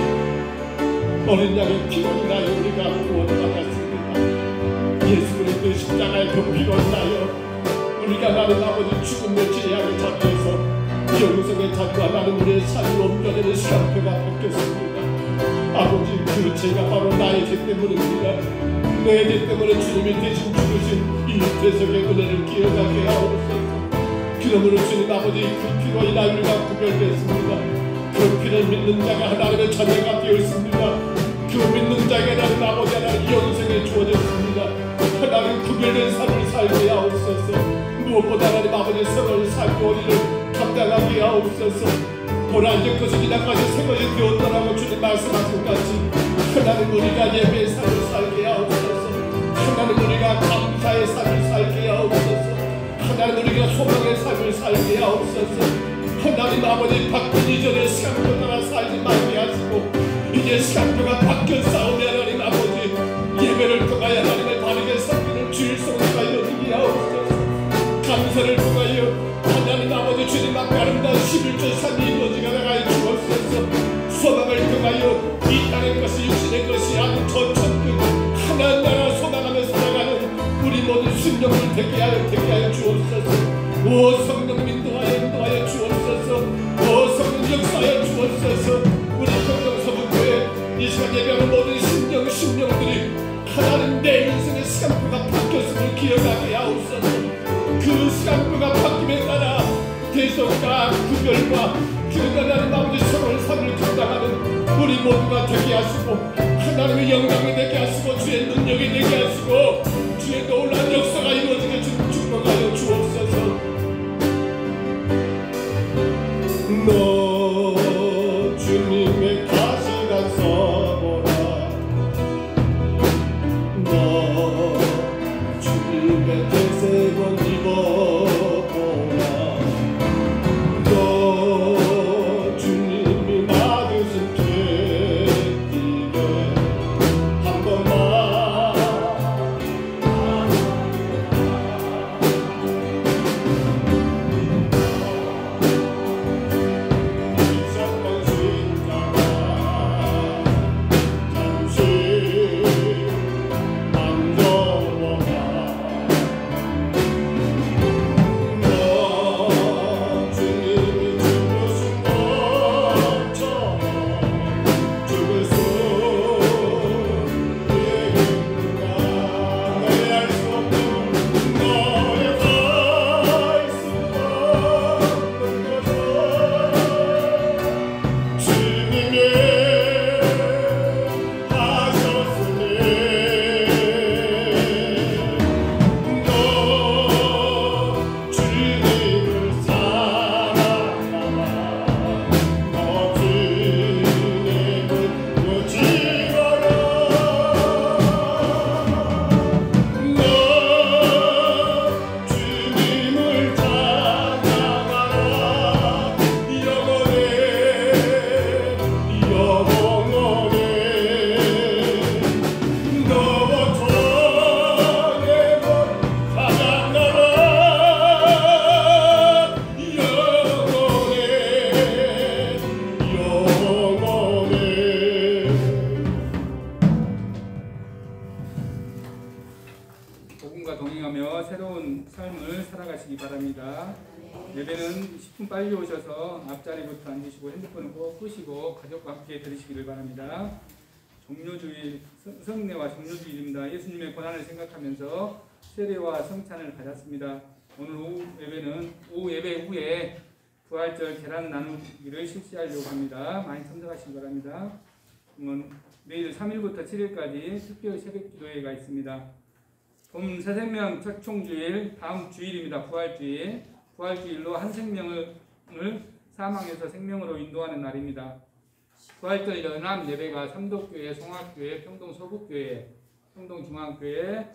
어린 양의 피로 인하여 우리가 구원받았습니다. 예수 그리스도의 십자가의 그 피로 인하여 우리가 하나님 아버지 죽음의 죄악의 자리에서 영생의 자리로 하나님 우리의 삶을 옮겨내는 시간표가 바뀌었습니다. 아버지, 그 죄가 바로 나의 죄 때문입니다. 내 죄 때문에 주님이 대신 죽으신 이 대속의 은혜를 기억하게 하옵소서. 그러므로 주님 아버지, 그 피로 인하여 우리가 구별됐습니다. 그 피를 믿는 자가 하나님의 자녀가 되었습니다. 그 믿는 자에게 하나님 아버지 하나님 영생에 주어졌습니다. 하나님 구별된 삶을 살게 하옵소서. 무엇보다 하나님 아버지 선을 살고 우리를 감당하게 하옵소서. 보라적 것이 지나가서 새 것이 되었다라고 주님 말씀하신 같이 하나님 우리가 예배의 삶을 살게 하옵소서. 하나님 우리가 감사의 삶을 살게 하옵소서. 하나님 우리가 소망의 삶을 살게 하옵소서. 하나님 아버지, 바뀌기 전에 시간표 따라 살지 말게 하시고 이제 시간표가 바뀌었사오니 하나님 아버지, 예배를 통하여 하나님의 바르게 섬기는 주일 성수가 이루어지게 하옵소서. 감사를 통하여 하나님 아버지 주님 앞에 아름다운 11조 삶이 이루어지게 나가여 주옵소서. 소망을 통하여 이 땅의 것이 육신의 것이 아닌 저 천국 하나님 나라 소망하며 살아가는 우리 모든 심령을 되게 하여 주옵소서. 오 성령 인도하여 주옵소서. 오 성령 역사하여 주옵소서. 우리 평정서부교회 이 시간 예배하는 모든 심령들이 하나님 내 인생의 시간표가 바뀌었음을 기억하게 하옵소서. 그 시간표가 바뀜에 따라 대속과 구별과 그러나 하나님 아버지 서로의 삶을 감당하는 우리 모두가 되게 하시고 하나님의 영광이 되게 하시고 주의 능력이 되게 하시고 주의 놀라운 역사가 이루어지게 축복하여 주옵소서. 너 주님의 가시가 서보라. 너 주님의 대세권 입어보라. 너 주님이 받으신 죄기를 한 번만 잊었던 신자가 잠시 안겨워라. 너 주님이 죽으신 것처럼 죽을 수 있는가. 너의 알 수 없는 너의 알 수 없는 것을 주님이 하셨으니 너 주님을 사랑하라. 너 주님을 모시거라. 너 주님을 찬양하라. 영원히 너와 전에 사랑하라. 영원히 복음과 동행하며 새로운 삶을 살아가시기 바랍니다. 예배는 10분 빨리 오셔서 앞자리부터 앉으시고 핸드폰을 꼭 끄시고 가족과 함께 들으시기를 바랍니다. 종료주일, 성례와 종료주일입니다. 예수님의 고난을 생각하면서 세례와 성찬을 가졌습니다. 오늘 오후 예배 후에 부활절 계란 나누기를 실시하려고 합니다. 많이 참석하시기 바랍니다. 내일 3일부터 7일까지 특별 새벽 기도회가 있습니다. 봄 새생명 첫 총주일 다음 주일입니다. 부활주일. 부활주일로 한 생명을 사망에서 생명으로 인도하는 날입니다. 부활절 연합 예배가 삼덕교회, 송악교회, 평동 서북교회, 평동 중앙교회,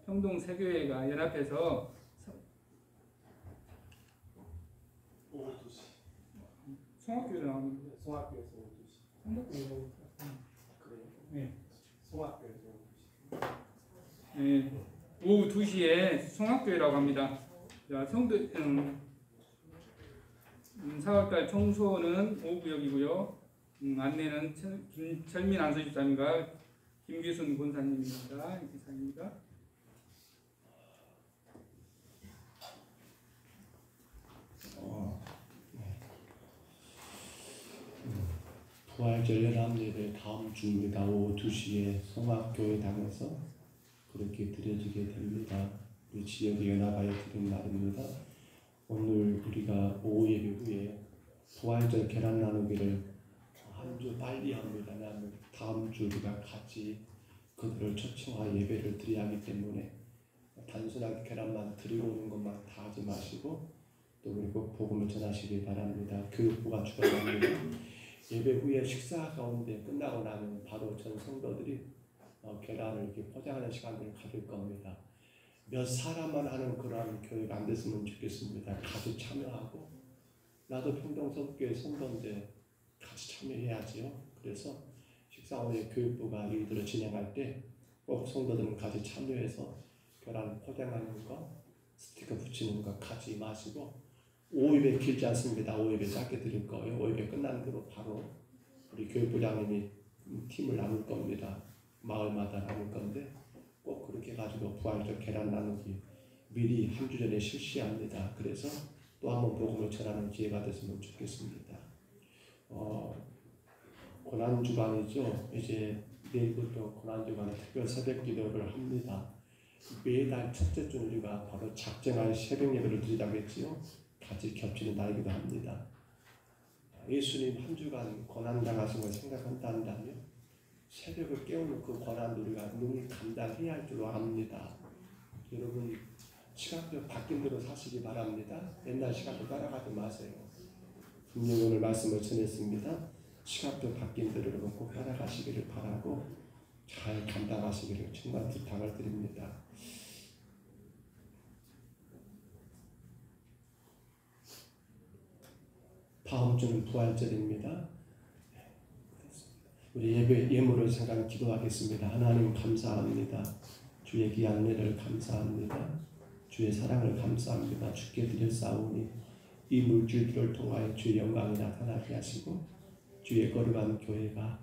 평동 세교회가 연합해서 오후 2시. 송악교회로 나옵니다. 송악교에서 오후 2시. 삼덕교회로. 그래요? 네. 송악교에서 오후 2시. 네. 오후 2시에 송악교회라고 합니다. 자, 4월달 청소는 오구역이고요. 안내는 김철민 안수집사님과 김규순 권사님입니다. 기사입니다. 부활절 연합예배 다음 주입니다. 오후 2시에 송악교회당에서 그렇게 드려지게 됩니다. 우리 지역에 연합하여 드린 날입니다. 오늘 우리가 오후 예배 후에 부활절 계란 나누기를 한 주 빨리 합니다. 나는 다음 주 우리가 같이 그들을 초청하여 예배를 드려야 하기 때문에 단순하게 계란만 드리고 오는 것만 다 하지 마시고 또 그리고 복음을 전하시기 바랍니다. 교육부가 주관합니다. 예배 후에 식사 가운데 끝나고 나면 바로 전 성도들이 계란을 이렇게 포장하는 시간들을 가질 겁니다. 몇 사람만 하는 그러한 교육 안 됐으면 좋겠습니다. 같이 참여하고 나도 평동서교회 성도인데 같이 참여해야지요. 그래서 식사 후에 교육부가 일들을 진행할 때 꼭 성도들은 같이 참여해서 계란 포장하는 거, 스티커 붙이는 거 같이 마시고 오후 예배 길지 않습니다. 오후 예배 짧게 드릴 거예요. 오후 예배 끝난 대로 바로 우리 교육부장님이 팀을 나눌 겁니다. 마을마다 나눌 건데 꼭 그렇게 해가지고 부활절 계란 나누기 미리 한 주 전에 실시합니다. 그래서 또 한 번 복음을 전하는 기회가 됐으면 좋겠습니다. 고난주간이죠. 이제 내일부터 고난주간에 특별 새벽 기도를 합니다. 매달 첫째 주 우리가 바로 작정할 새벽 예배를 드리자고 했지요. 같이 겹치는 날이기도 합니다. 예수님 한 주간 고난당하신 걸 생각한다면 새벽을 깨우는 그 고난도 우리가 능히 감당해야 할 줄 압니다. 여러분 시간표 바뀐 대로 사시기 바랍니다. 옛날 시간표 따라가지 마세요. 분명히 오늘 말씀을 전했습니다. 시간표 바뀐 대로 여러분 꼭 따라가시기를 바라고 잘 감당하시기를 정말 부탁을 드립니다. 다음 주는 부활절입니다. 우리 예물을 생각 기도하겠습니다. 하나님 감사합니다. 주의 귀한 은혜를 감사합니다. 주의 사랑을 감사합니다. 주께 드렸사오니 이 물줄기를 통하여 주의 영광이 나타나게 하시고 주의 거룩한 교회가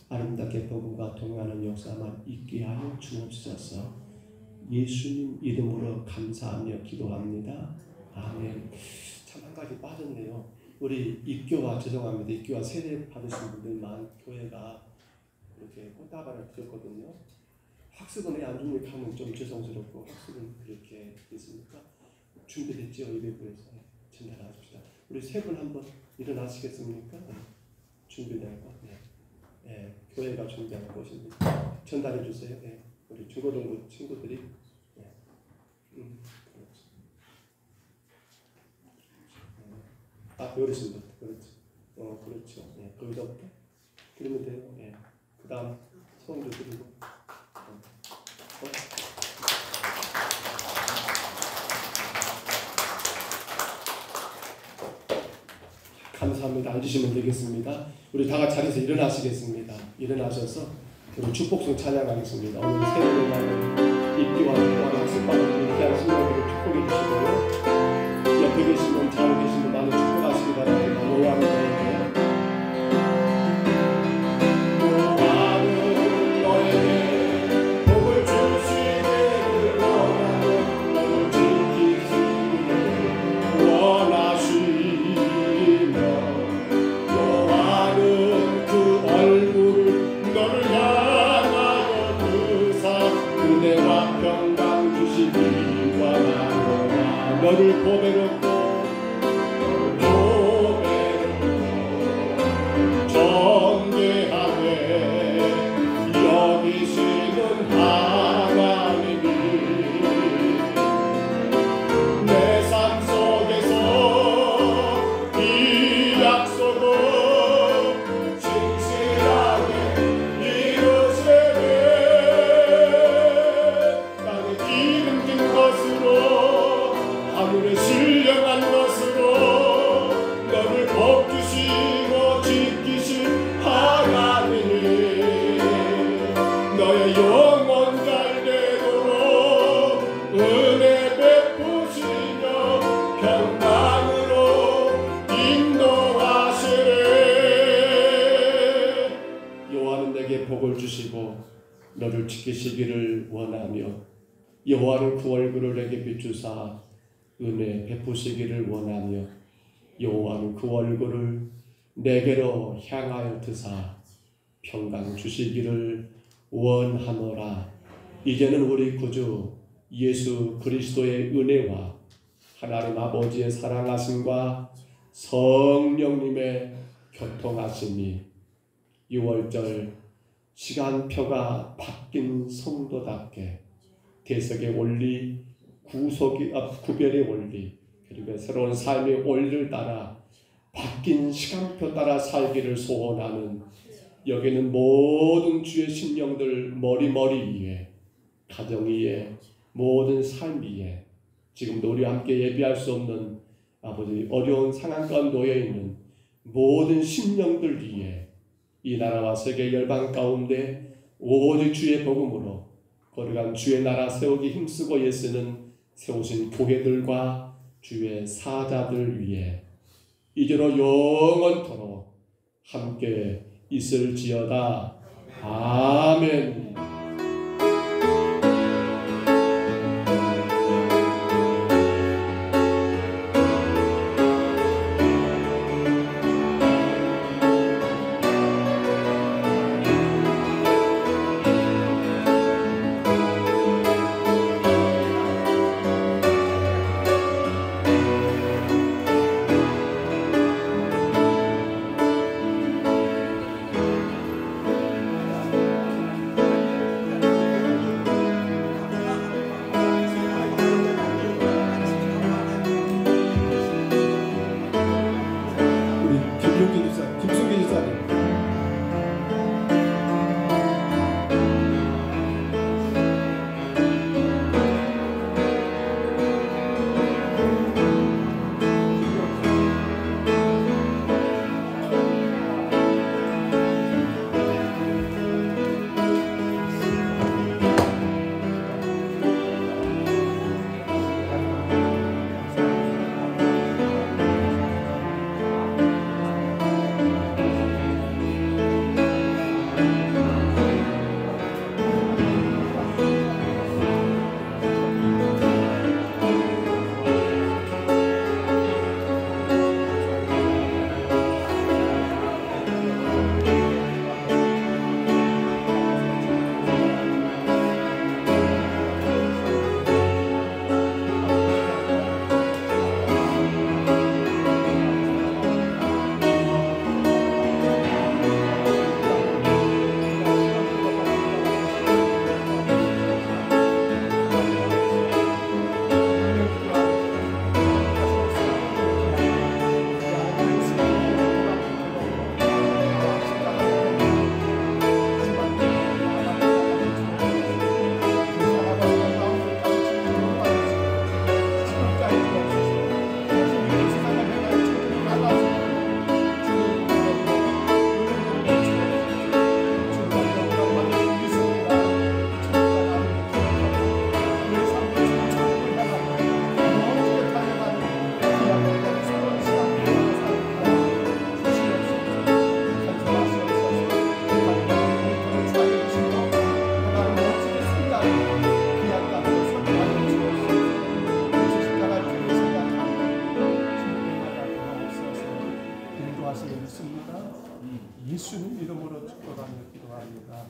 아름답게 복음과 동행하는 역사만 있게 하여 주옵소서. 예수님 이름으로 감사하며 기도합니다. 아멘. 참 한 가지 빠졌네요. 우리 입교와 죄송합니다. 입교와 세례 받으신 분들만 교회가 이렇게 꽃다발을 드렸거든요. 학습은 왜 안 줍니까 하면 좀 죄송스럽고 학습은 그렇게 있습니까? 준비됐죠? 예배부에서 전달하십시다. 우리 세 분 한번 일어나시겠습니까? 준비되고 교회가 준비한 것입니다. 전달해 주세요. 우리 중고등부 친구들이 어르신부터 그렇죠. 그렇죠. 거기서부터 그러면 돼요. 그 다음 손도 드리고. 감사합니다. 앉으시면 되겠습니다. 우리 다 같이 자리에서 일어나시겠습니다. 일어나셔서 우리 축복송 찬양하겠습니다. 오늘 새해를 맞는 입기와 축복과 학습받은 귀한 신령들을 축복해 주시고요. 옆에 계신 분, 좌우에 계신 분 많이 축복하시기 바랍니다. 요한의 너를 고백하고 복을 주시고 너를 지키시기를 원하며 여호와는 그 얼굴을 내게 비추사 은혜 베푸시기를 원하며 여호와는 그 얼굴을 내게로 향하여 드사 평강 주시기를 원하노라. 이제는 우리 구주 예수 그리스도의 은혜와 하나님 아버지의 사랑하심과 성령님의 교통하심이 6월절 시간표가 바뀐 성도답게 대속의 원리, 구별의 원리, 그리고 새로운 삶의 원리를 따라 바뀐 시간표 따라 살기를 소원하는 여기는 모든 주의 심령들 머리 위에, 가정 위에, 모든 삶 위에 지금도 우리와 함께 예비할 수 없는 아버지 어려운 상황 가운데 놓여있는 모든 심령들 위에 이 나라와 세계 열방 가운데 오직 주의 복음으로 거룩한 주의 나라 세우기 힘쓰고 애쓰는 세우신 교회들과 주의 사자들 위에 이제로 영원토록 함께 있을지어다. 아멘. 김숙기 지사님. 예수님 이름으로 축복하며 기도합니다.